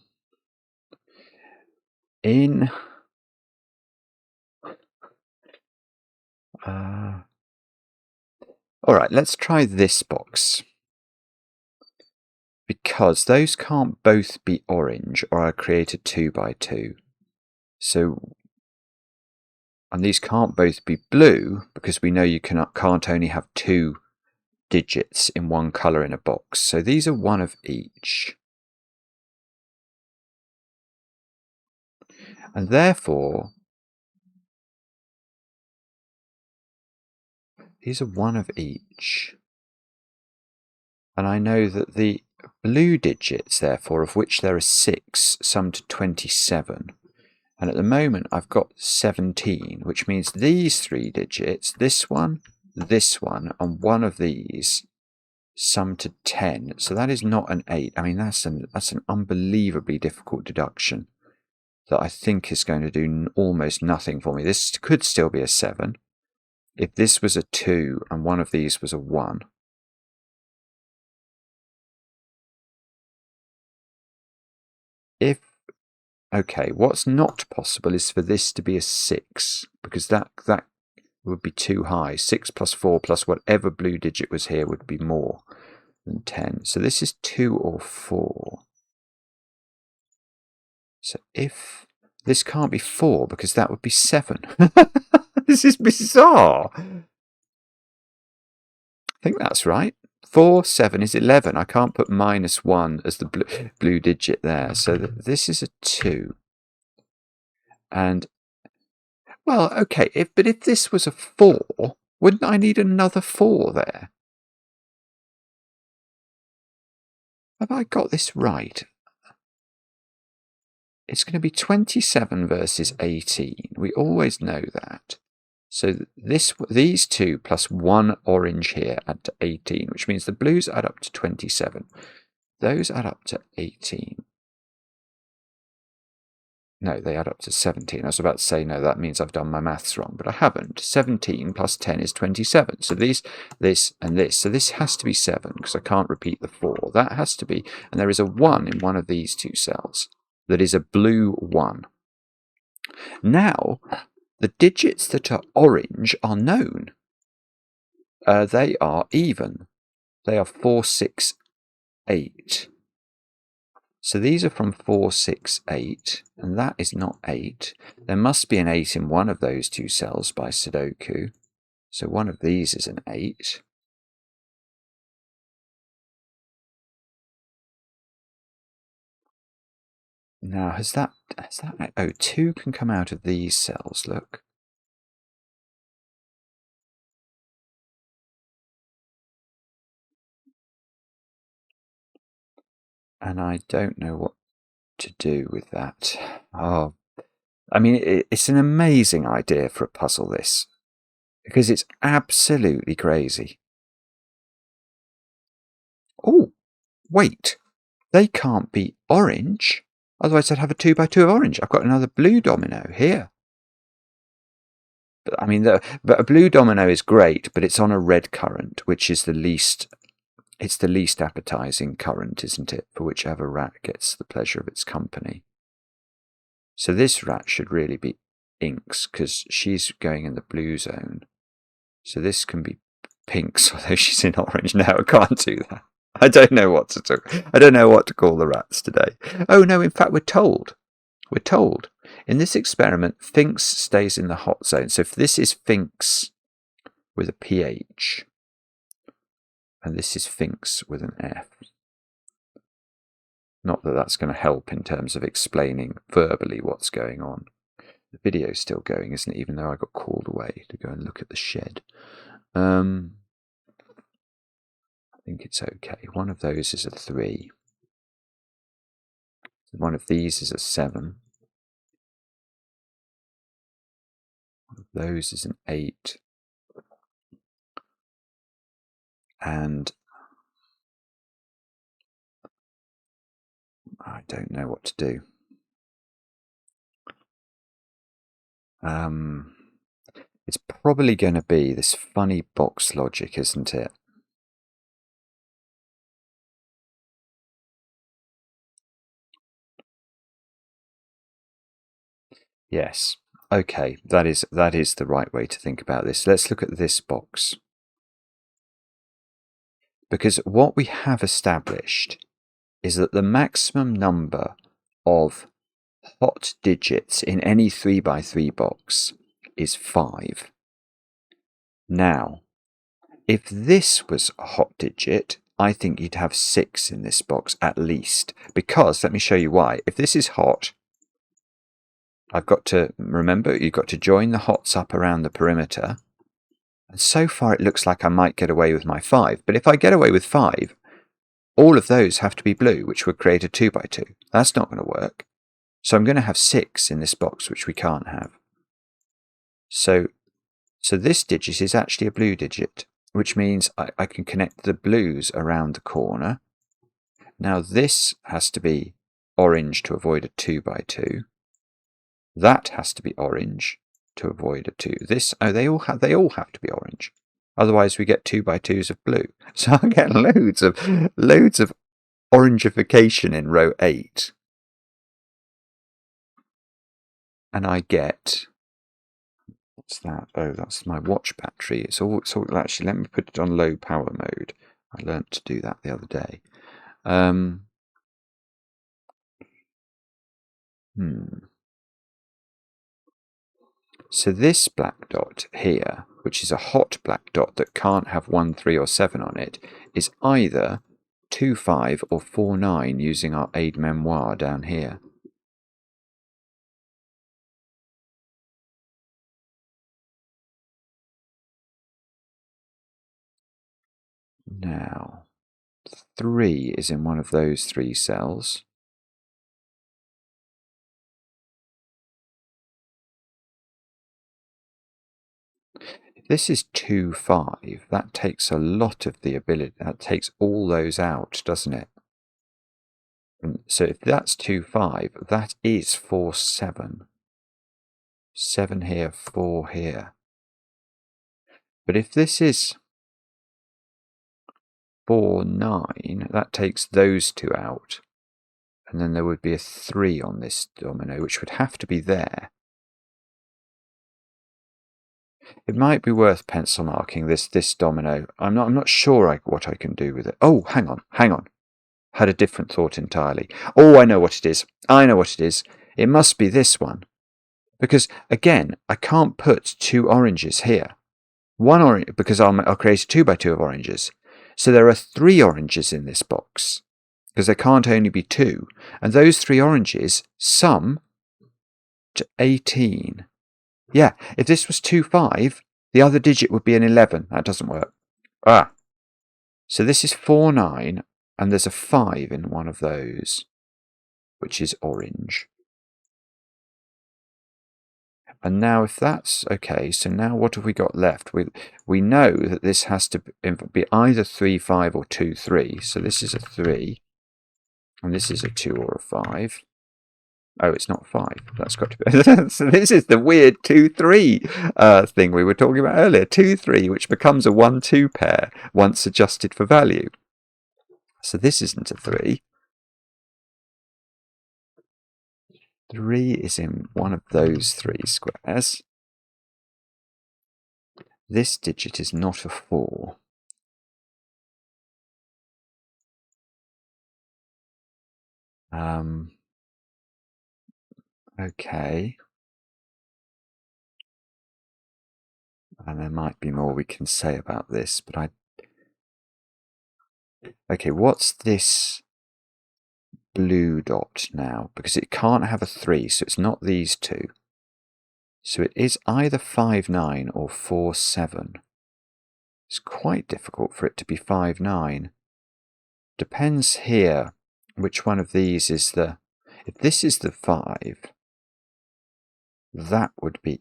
In... All right, let's try this box. Because those can't both be orange, or I create a 2 by 2. So, and these can't both be blue, because we know you can't only have 2 digits in one colour in a box. So these are one of each. And therefore, these are one of each. And I know that the blue digits, therefore, of which there are 6, sum to 27. And at the moment, I've got 17, which means these 3 digits, this one, and one of these, sum to 10. So that is not an 8. I mean, that's an unbelievably difficult deduction that I think is going to do almost nothing for me. This could still be a 7. If this was a 2 and one of these was a 1. Okay, what's not possible is for this to be a 6, because that would be too high. 6 plus 4 plus whatever blue digit was here would be more than 10. So this is 2 or 4. So if this can't be 4, because that would be 7. This is bizarre. I think that's right. 4, 7 is 11. I can't put -1 as the blue digit there. So this is a 2. And, well, okay, but if this was a 4, wouldn't I need another 4 there? Have I got this right? It's going to be 27 versus 18. We always know that. So these 2 plus 1 orange here add to 18, which means the blues add up to 27. Those add up to 18. No, they add up to 17. I was about to say, no, that means I've done my maths wrong, but I haven't. 17 plus 10 is 27. So this, and this. So this has to be 7, because I can't repeat the 4. That has to be, and there is a 1 in one of these 2 cells. That is a blue 1. Now, the digits that are orange are known. They are even. They are 4, 6, 8. So these are from 4, 6, 8, and that is not 8. There must be an 8 in one of those 2 cells by sudoku. So one of these is an 8. Now, has that... Oh, 2 can come out of these cells, look. And I don't know what to do with that. Oh, I mean, it's an amazing idea for a puzzle, this. Because it's absolutely crazy. Oh, wait. They can't be orange. Otherwise, I'd have a 2 by 2 of orange. I've got another blue domino here. But I mean, but a blue domino is great, but it's on a red current, which is the least... It's the least appetizing current, isn't it? For whichever rat gets the pleasure of its company. So this rat should really be Inks, because she's going in the blue zone. So this can be pinks, although she's in orange. No, I can't do that. I don't know what to do. I don't know what to call the rats today. Oh no, in fact, we're told. We're told. In this experiment, Finkz stays in the hot zone. So if this is Finkz with a PH, and this is Finkz with an F. Not that that's going to help in terms of explaining verbally what's going on. The video's still going, isn't it? Even though I got called away to go and look at the shed. I think it's okay. One of those is a 3. One of these is a 7. One of those is an 8. And I don't know what to do. It's probably going to be this funny box logic, isn't it? Yes. Okay, that is the right way to think about this. Let's look at this box. Because what we have established is that the maximum number of hot digits in any 3x3 box is 5. Now, if this was a hot digit, I think you'd have 6 in this box at least. Because, let me show you why. If this is hot, I've got to, remember, you've got to join the hots up around the perimeter. And so far it looks like I might get away with my 5. But if I get away with 5, all of those have to be blue, which would create a 2x2. That's not going to work. So I'm going to have 6 in this box, which we can't have. So this digit is actually a blue digit, which means I can connect the blues around the corner. Now this has to be orange to avoid a 2x2. That has to be orange to avoid a 2. This, oh, they all have to be orange. Otherwise we get 2x2s of blue. So I get loads of orangification in row 8. And I get, what's that? Oh, that's my watch battery. It's all actually, let me put it on low power mode. I learnt to do that the other day. So this black dot here, which is a hot black dot that can't have 1, 3 or 7 on it, is either 2, 5 or 4, 9 using our aide-memoire down here. Now, 3 is in one of those 3 cells. If this is 2, 5, that takes a lot of the ability, that takes all those out, doesn't it? And so if that's 2, 5, that is 4, 7. 7 here, 4 here. But if this is 4, 9, that takes those 2 out. And then there would be a 3 on this domino, which would have to be there. It might be worth pencil marking this domino. I'm not sure what I can do with it. Oh, hang on. Had a different thought entirely. Oh, I know what it is. It must be this one. Because, again, I can't put 2 oranges here. One orange, because I'll create a 2x2 of oranges. So there are 3 oranges in this box. Because there can't only be 2. And those 3 oranges sum to 18. Yeah, if this was 2, 5, the other digit would be an 11. That doesn't work. So this is 4, 9, and there's a 5 in one of those, which is orange. And now if that's okay, so now what have we got left? We know that this has to be either 3, 5 or 2, 3. So this is a 3, and this is a 2 or a 5. Oh, it's not 5. That's got to be. So this is the weird 2, 3 thing we were talking about earlier. 2, 3, which becomes a 1, 2 pair once adjusted for value. So this isn't a 3. 3 is in one of those 3 squares. This digit is not a 4. Okay. And there might be more we can say about this, but okay, what's this blue dot now? Because it can't have a 3, so it's not these two. So it is either 5, 9 or 4, 7. It's quite difficult for it to be 5, 9. Depends here which one of these is the... If this is the 5, that would be...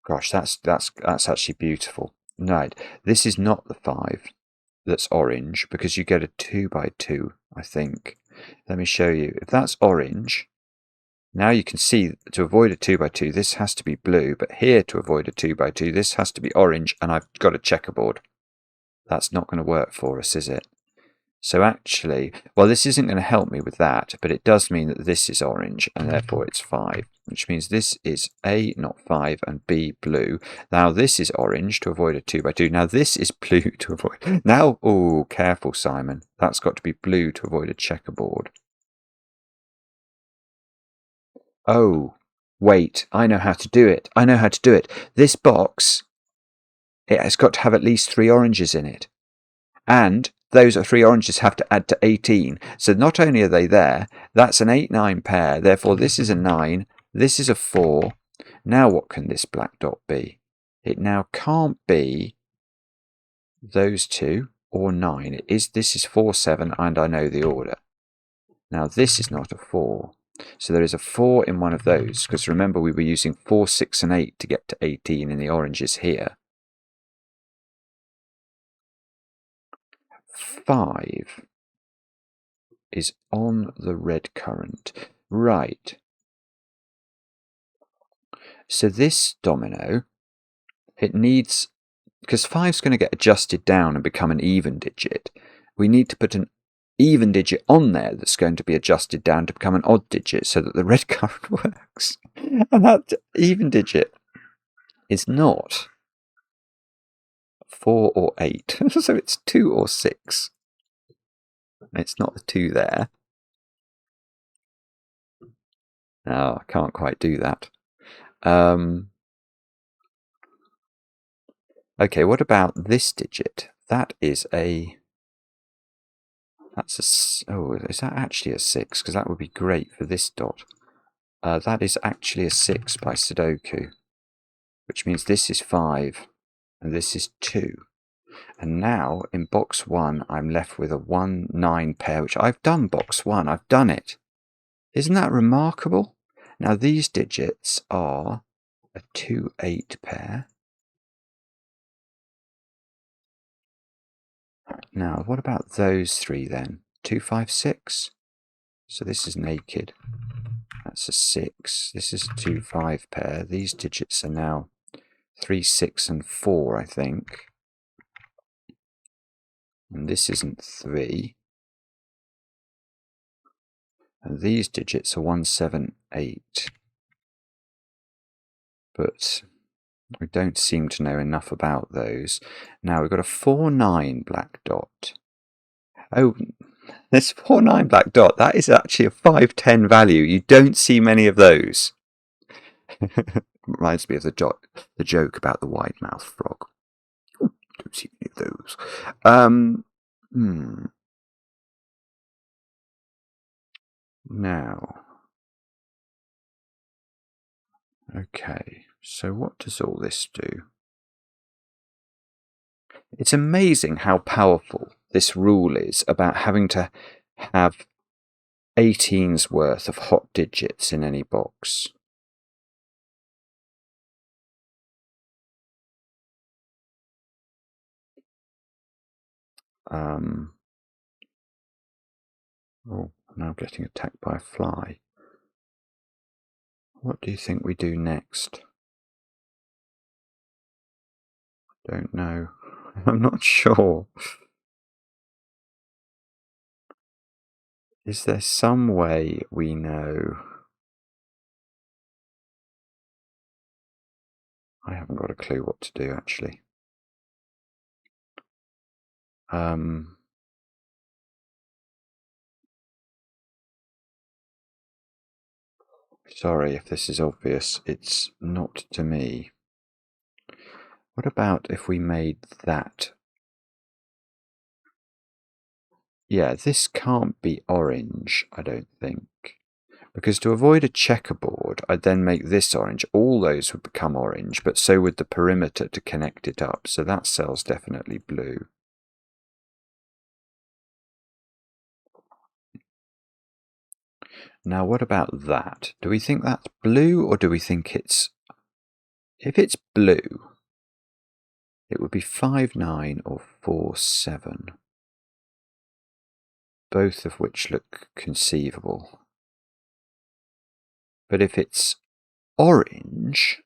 Gosh, that's actually beautiful. No, this is not the 5 that's orange, because you get a 2 by 2, I think. Let me show you. If that's orange, now you can see to avoid a 2 by 2, this has to be blue, but here to avoid a 2 by 2, this has to be orange, and I've got a checkerboard. That's not going to work for us, is it? So actually, well, this isn't going to help me with that, but it does mean that this is orange, and therefore it's 5, which means this is A, not 5, and B, blue. Now this is orange to avoid a 2 by 2. Now this is blue to avoid... Now, oh, careful, Simon. That's got to be blue to avoid a checkerboard. Oh, wait, I know how to do it. I know how to do it. This box, it has got to have at least 3 oranges in it. And those 3 oranges have to add to 18. So not only are they there, that's an 8-9 pair. Therefore, this is a 9. This is a 4. Now what can this black dot be? It now can't be those two or 9. This is 4, 7, and I know the order. Now this is not a 4. So there is a 4 in one of those, because remember we were using 4, 6, and 8 to get to 18 in the oranges here. 5 is on the red currant. Right. So this domino, it needs, because 5's going to get adjusted down and become an even digit, we need to put an even digit on there that's going to be adjusted down to become an odd digit so that the red currant works. And that even digit is not 4 or 8. So it's 2 or 6. It's not the 2 there. No, I can't quite do that. Okay, what about this digit? That is a... That's a... Oh, is that actually a 6? Because that would be great for this dot. That is actually a 6 by sudoku, which means this is 5 and this is 2. And now in box 1, I'm left with a 1, 9 pair, which I've done box 1. I've done it. Isn't that remarkable? Now these digits are a 2, 8 pair. Now, what about those 3 then? 2, 5, 6. So this is naked. That's a 6. This is a 2, 5 pair. These digits are now 3, 6, and 4, I think. And this isn't 3. And these digits are 1, 7, 8. But we don't seem to know enough about those. Now we've got a 4, 9 black dot. Oh, this 4, 9 black dot, that is actually a 5, 10 value. You don't see many of those. Reminds me of the joke about the wide-mouthed frog. Oh, don't see any of those. Now, okay, so what does all this do? It's amazing how powerful this rule is about having to have 18's worth of hot digits in any box. Oh, now I'm getting attacked by a fly. What do you think we do next? Don't know. I'm not sure. Is there some way we know? I haven't got a clue what to do, actually. Sorry if this is obvious. It's not to me. What about if we made that? Yeah, this can't be orange, I don't think. Because to avoid a checkerboard, I'd then make this orange. All those would become orange, but so would the perimeter to connect it up. So that cell's definitely blue. Now, what about that? Do we think that's blue, or do we think it's... If it's blue, it would be 5, 9 or 4, 7. Both of which look conceivable. But if it's orange,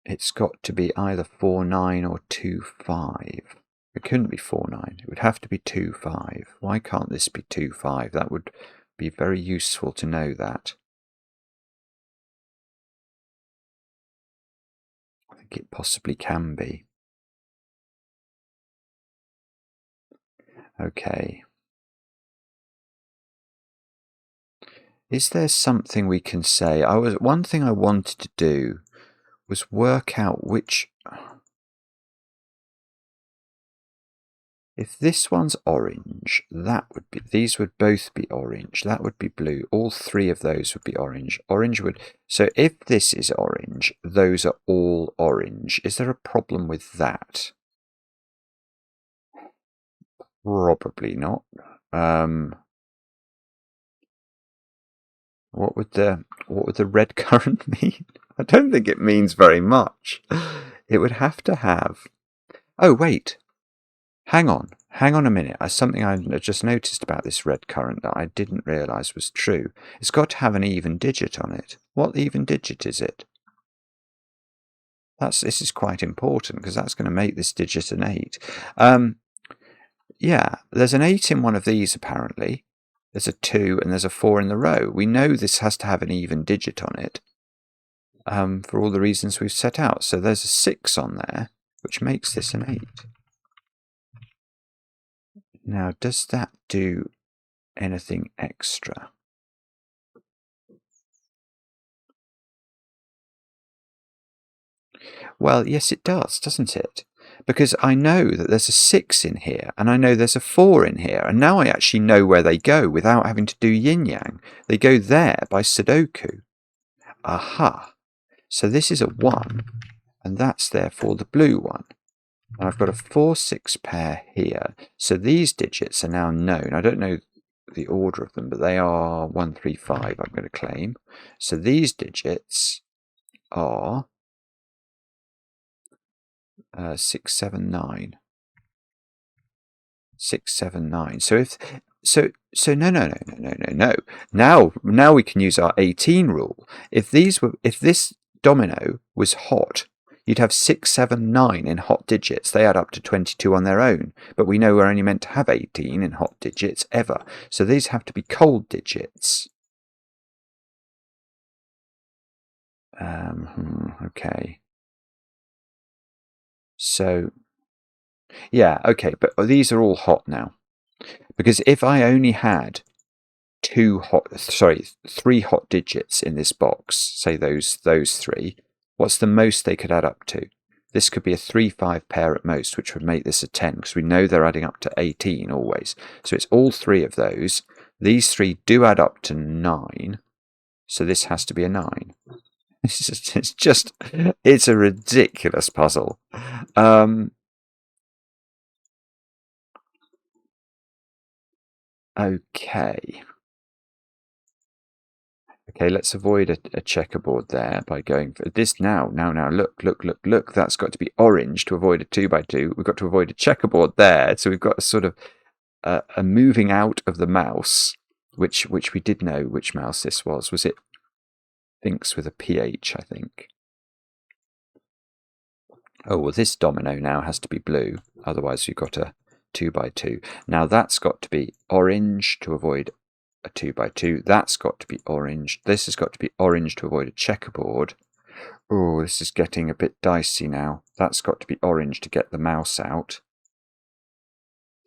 it's got to be either 4, 9 or 2, 5. It couldn't be 4, 9. It would have to be 2, 5. Why can't this be 2, 5? That would be very useful to know that. I think it possibly can be. Okay. Is there something we can say? One thing I wanted to do was work out which... If this one's orange, that would be... These would both be orange. That would be blue. All three of those would be orange. Orange would... So if this is orange, those are all orange. Is there a problem with that? Probably not. What would the red current mean? I don't think it means very much. It would have to have... Oh, wait. Hang on a minute. Something I just noticed about this red current that I didn't realise was true. It's got to have an even digit on it. What even digit is it? This is quite important because that's going to make this digit an 8. Yeah, there's an 8 in one of these apparently. There's a 2 and there's a 4 in the row. We know this has to have an even digit on it for all the reasons we've set out. So there's a 6 on there, which makes this an 8. Now, does that do anything extra? Well, yes, it does, doesn't it? Because I know that there's a 6 in here, and I know there's a 4 in here, and now I actually know where they go without having to do yin-yang. They go there by sudoku. Aha! So this is a 1, and that's therefore the blue one. And I've got a 4, 6 pair here. So these digits are now known. I don't know the order of them, but they are 1, 3, 5, I'm going to claim. So these digits are 6, 7, 9. 6, 7, 9. So no. Now we can use our 18 rule. If this domino was hot, you'd have 6, 7, 9 in hot digits. They add up to 22 on their own. But we know we're only meant to have 18 in hot digits ever. So these have to be cold digits. Okay. So, yeah, okay, but these are all hot now. Because if I only had 3 hot digits in this box, say those 3, what's the most they could add up to? This could be a 3, 5 pair at most, which would make this a 10, because we know they're adding up to 18 always. So it's all 3 of those. These 3 do add up to 9, so this has to be a 9. It's a ridiculous puzzle. Okay, let's avoid a checkerboard there by going for this now. Look. That's got to be orange to avoid a 2x2. We've got to avoid a checkerboard there. So we've got a sort of a moving out of the mouse, which we did know which mouse this was. Was it Finkz with a PH, I think? Oh, well, this domino now has to be blue. Otherwise, we've got a 2x2. Now that's got to be orange to avoid a 2x2. That's got to be orange. This has got to be orange to avoid a checkerboard. Oh, this is getting a bit dicey now. That's got to be orange to get the mouse out.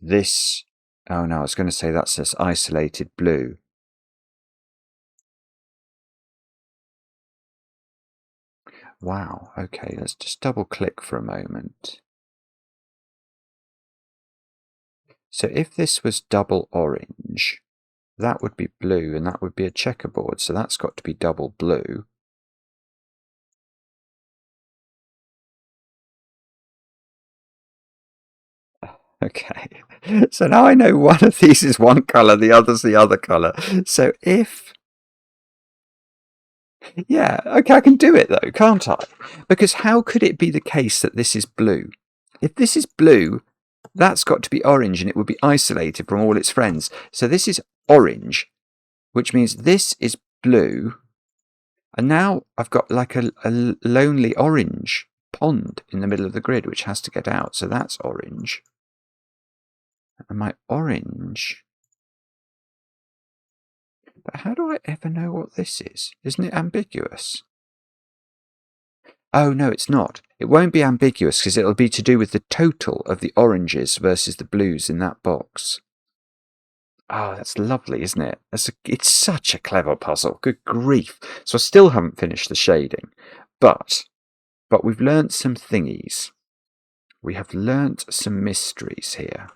This, oh no, I was going to say that's this isolated blue. Wow, okay, let's just double click for a moment. So if this was double orange, that would be blue and that would be a checkerboard, so that's got to be double blue. Okay, so now I know one of these is one colour, the other's the other colour. So if... Yeah, okay, I can do it though, can't I? Because how could it be the case that this is blue? If this is blue, that's got to be orange and it would be isolated from all its friends. So this is orange, which means this is blue. And now I've got like a lonely orange pond in the middle of the grid, which has to get out. So that's orange. And my orange... But how do I ever know what this is? Isn't it ambiguous? Oh, no, it's not. It won't be ambiguous because it'll be to do with the total of the oranges versus the blues in that box. Oh, that's lovely, isn't it? It's such a clever puzzle. Good grief. So I still haven't finished the shading. But we've learnt some thingies. We have learnt some mysteries here.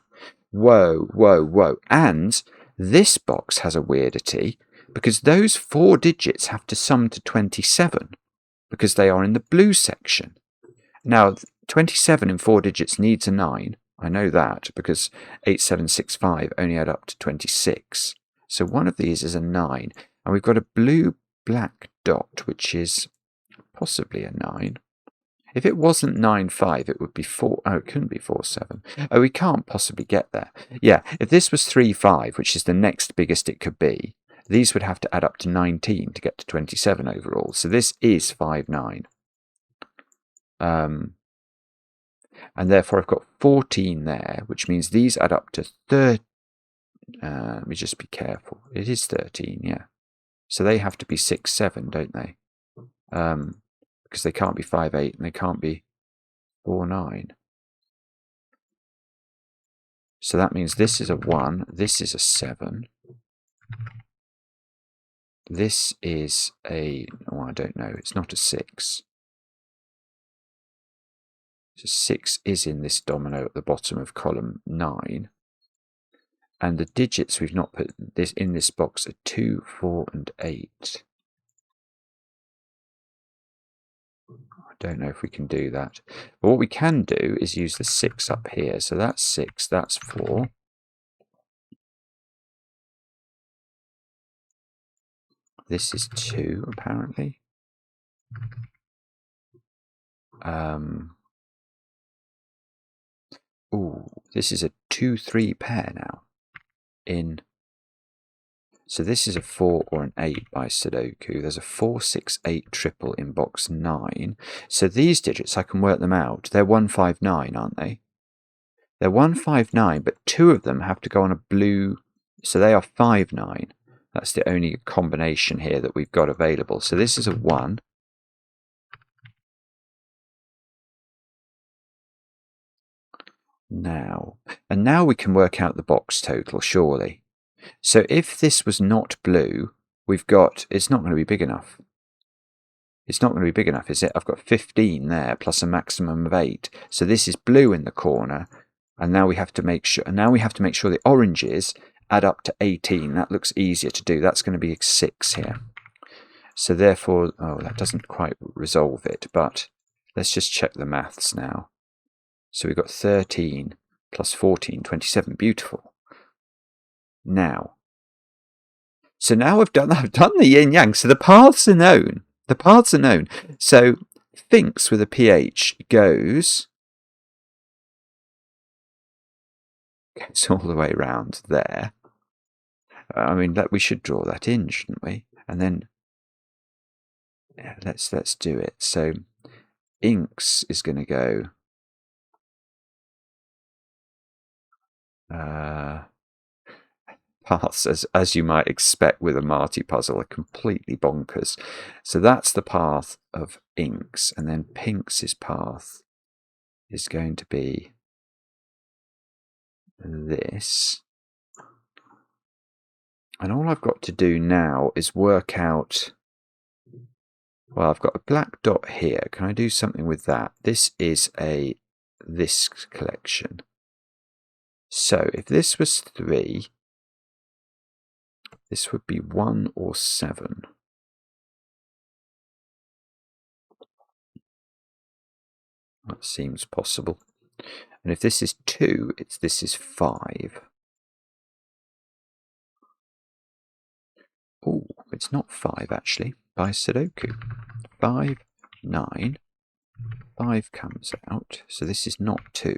Whoa, whoa, whoa. And this box has a weirdity because those 4 digits have to sum to 27 because they are in the blue section. Now, 27 in 4 digits needs a 9. I know that because 8765 only add up to 26. So one of these is a 9. And we've got a blue-black dot, which is possibly a 9. If it wasn't 95, it would be 4. Oh, it couldn't be 47. Oh, we can't possibly get there. Yeah, if this was 35, which is the next biggest it could be, these would have to add up to 19 to get to 27 overall. So this is 59. And therefore I've got 14 there, which means these add up to 30. Let me just be careful. It is 13, yeah. So they have to be 6, 7, don't they? Because they can't be 5, 8, and they can't be 4, 9. So that means this is a 1, this is a 7. This is a, oh, I don't know, it's not a 6. So 6 is in this domino at the bottom of column 9. And the digits we've not put this in this box are 2, 4, and 8. I don't know if we can do that. But what we can do is use the 6 up here. So that's 6, that's 4. This is 2, apparently. Ooh, this is a 2, 3 pair now. So this is a 4 or an 8 by Sudoku. There's a 4, 6, 8 triple in box 9. So these digits, I can work them out. They're 159, aren't they? They're 159, but 2 of them have to go on a blue. So they are 59. That's the only combination here that we've got available. So this is a 1. Now, and now we can work out the box total, surely. So if this was not blue, we've got, it's not going to be big enough. It's not going to be big enough, is it? I've got 15 there, plus a maximum of 8. So this is blue in the corner, and now we have to make sure, the oranges add up to 18. That looks easier to do. That's going to be 6 here. So therefore, oh, that doesn't quite resolve it, but let's just check the maths now. So we've got 13 plus 14, 27. Beautiful. Now, so now I've done the yin yang. So the paths are known. The paths are known. So Finkz with a PH goes all the way around there. I mean, we should draw that in, shouldn't we? And then yeah, let's do it. So inks is going to go paths, as you might expect with a Marty puzzle, are completely bonkers. So that's the path of Inks, and then Phinx's path is going to be this. And all I've got to do now is work out, well, I've got a black dot here. Can I do something with that? This is this collection. So if this was 3, this would be 1 or 7. That seems possible. And if this is 2, this is 5. Oh, it's not 5 actually, by Sudoku. 5, 9. 5 comes out, so this is not 2.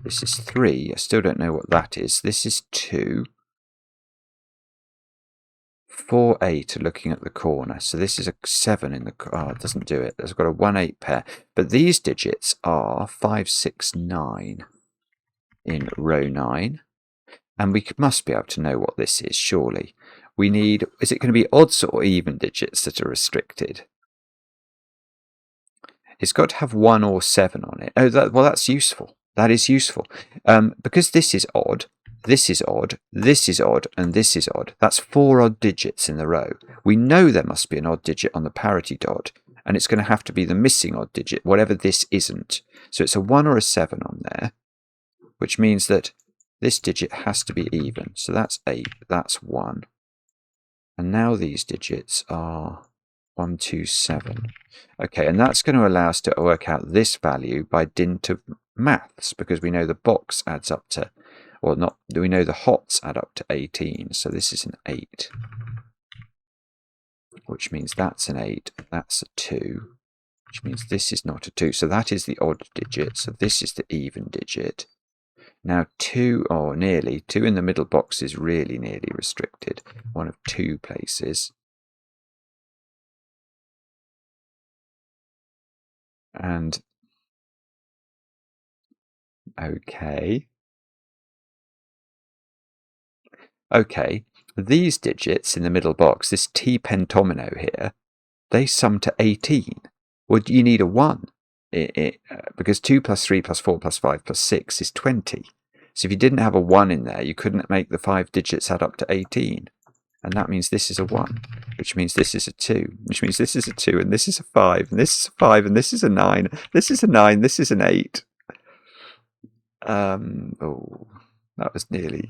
This is 3. I still don't know what that is. This is 2. 4, 8 are looking at the corner. So this is a 7 in the... Oh, it doesn't do it. I've got a 1, 8 pair. But these digits are 5, 6, 9 in row 9. And we must be able to know what this is, surely. We need... Is it going to be odds or even digits that are restricted? It's got to have 1 or 7 on it. Oh, well, that's useful. That is useful. Because this is odd, this is odd, this is odd, and this is odd. That's 4 odd digits in the row. We know there must be an odd digit on the parity dot, and it's going to have to be the missing odd digit, whatever this isn't. So it's a 1 or a 7 on there, which means that this digit has to be even. So that's 8, that's 1. And now these digits are 1, 2, 7. Okay, and that's going to allow us to work out this value by dint of maths, because we know the box adds up to, or not, we know the hots add up to 18. So this is an 8, which means that's an 8, that's a 2, which means this is not a 2. So that is the odd digit, so this is the even digit. Now 2, or nearly, 2 in the middle box is really nearly restricted. One of 2 places. And okay, these digits in the middle box, this T pentomino here, they sum to 18. Well, you need a 1, because 2 plus 3 plus 4 plus 5 plus 6 is 20. So if you didn't have a 1 in there, you couldn't make the 5 digits add up to 18. And that means this is a 1, which means this is a 2, which means this is a 2, and this is a 5, and this is a 5, and this is a 9, this is a 9, this is an 8. Oh, that was nearly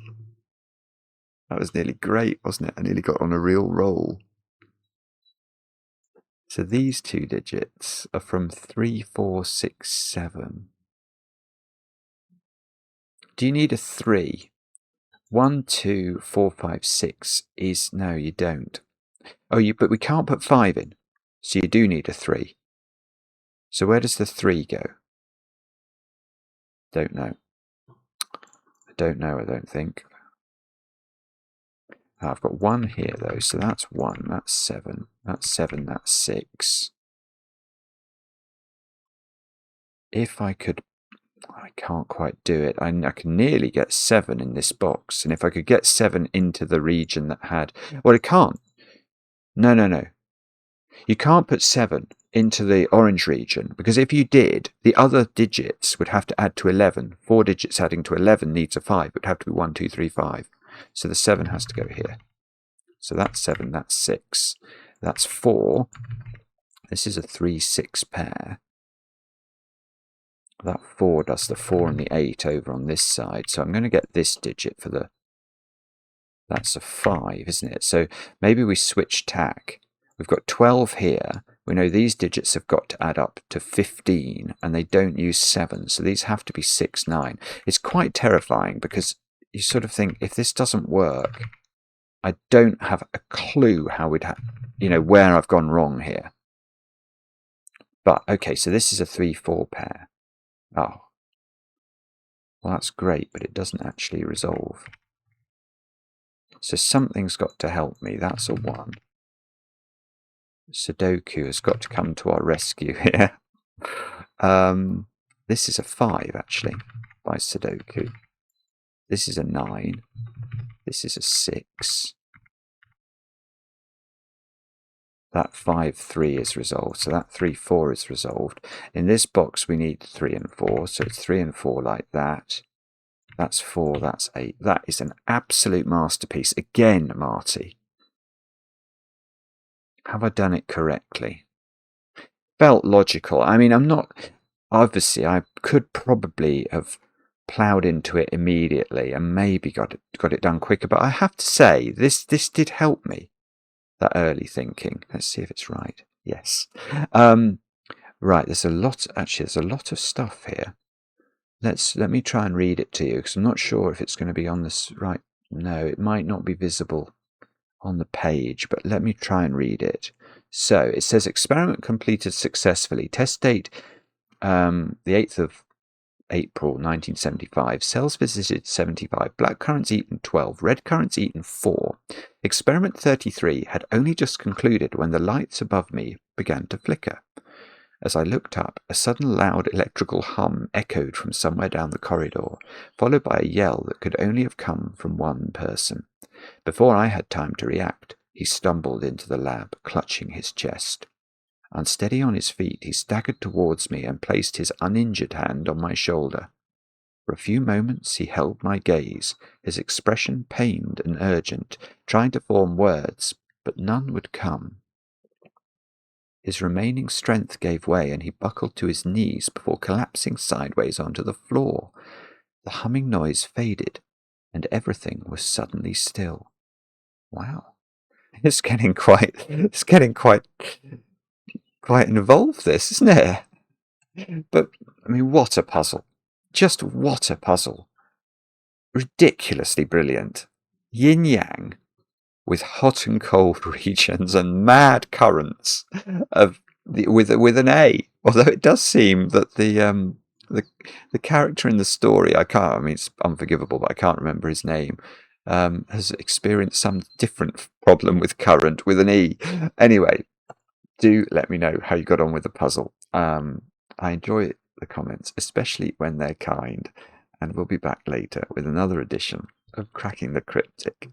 great, wasn't it? I nearly got on a real roll. So these 2 digits are from 3, 4, 6, 7. Do you need a 3? 1, 2, 4, 5, 6 is... No, you don't. Oh, but we can't put 5 in. So you do need a 3. So where does the 3 go? Don't know. I don't know, I don't think. I've got 1 here, though. So that's 1, that's 7. That's 7, that's 6. If I could... I can't quite do it. I can nearly get 7 in this box. And if I could get 7 into the region that had... Well, it can't. No. You can't put 7 into the orange region, because if you did, the other digits would have to add to 11. 4 digits adding to 11 needs a 5. It would have to be 1, 2, 3, 5. So the 7 has to go here. So that's 7, that's 6. That's 4. This is a 3, 6 pair. That 4 does the 4 and the 8 over on this side. So I'm going to get this digit for the... That's a 5, isn't it? So maybe we switch tack. We've got 12 here. We know these digits have got to add up to 15, and they don't use 7. So these have to be 6, 9. It's quite terrifying, because you sort of think, if this doesn't work, I don't have a clue how we'd where I've gone wrong here. But, okay, so this is a 3, 4 pair. Oh, well, that's great, but it doesn't actually resolve. So something's got to help me. That's a 1. Sudoku has got to come to our rescue here. This is a 5, actually, by Sudoku. This is a 9. This is a 6. That 5, 3 is resolved, so that 3, 4 is resolved. In this box we need 3 and 4, so it's 3 and 4 like that. That's 4, that's 8. That is an absolute masterpiece. Again, Marty. Have I done it correctly? Felt logical. I mean, I'm not... Obviously, I could probably have ploughed into it immediately and maybe got it done quicker, but I have to say, this did help me. That early thinking. Let's see if it's right. Yes. Right, there's a lot of stuff here. Let me try and read it to you, because I'm not sure if it's going to be on this right. No, it might not be visible on the page, but let me try and read it. So it says experiment completed successfully. Test date the 8th of April 1975. Cells visited 75. Black currants eaten 12. Red currants eaten 4. Experiment 33 had only just concluded when the lights above me began to flicker. As I looked up, a sudden loud electrical hum echoed from somewhere down the corridor, followed by a yell that could only have come from one person. Before I had time to react, he stumbled into the lab, clutching his chest. Unsteady on his feet, he staggered towards me and placed his uninjured hand on my shoulder. For a few moments he held my gaze, his expression pained and urgent, trying to form words, but none would come. His remaining strength gave way, and he buckled to his knees before collapsing sideways onto the floor. The humming noise faded, and everything was suddenly still. Wow. It's getting quite involved, this, isn't it? But, I mean, what a puzzle. Just what a puzzle. Ridiculously brilliant. Yin-yang with hot and cold regions and mad currents with an A. Although it does seem that the character in the story, I mean, it's unforgivable, but I can't remember his name, has experienced some different problem with current with an E. Anyway, do let me know how you got on with the puzzle. I enjoy the comments, especially when they're kind, and we'll be back later with another edition of Cracking the Cryptic.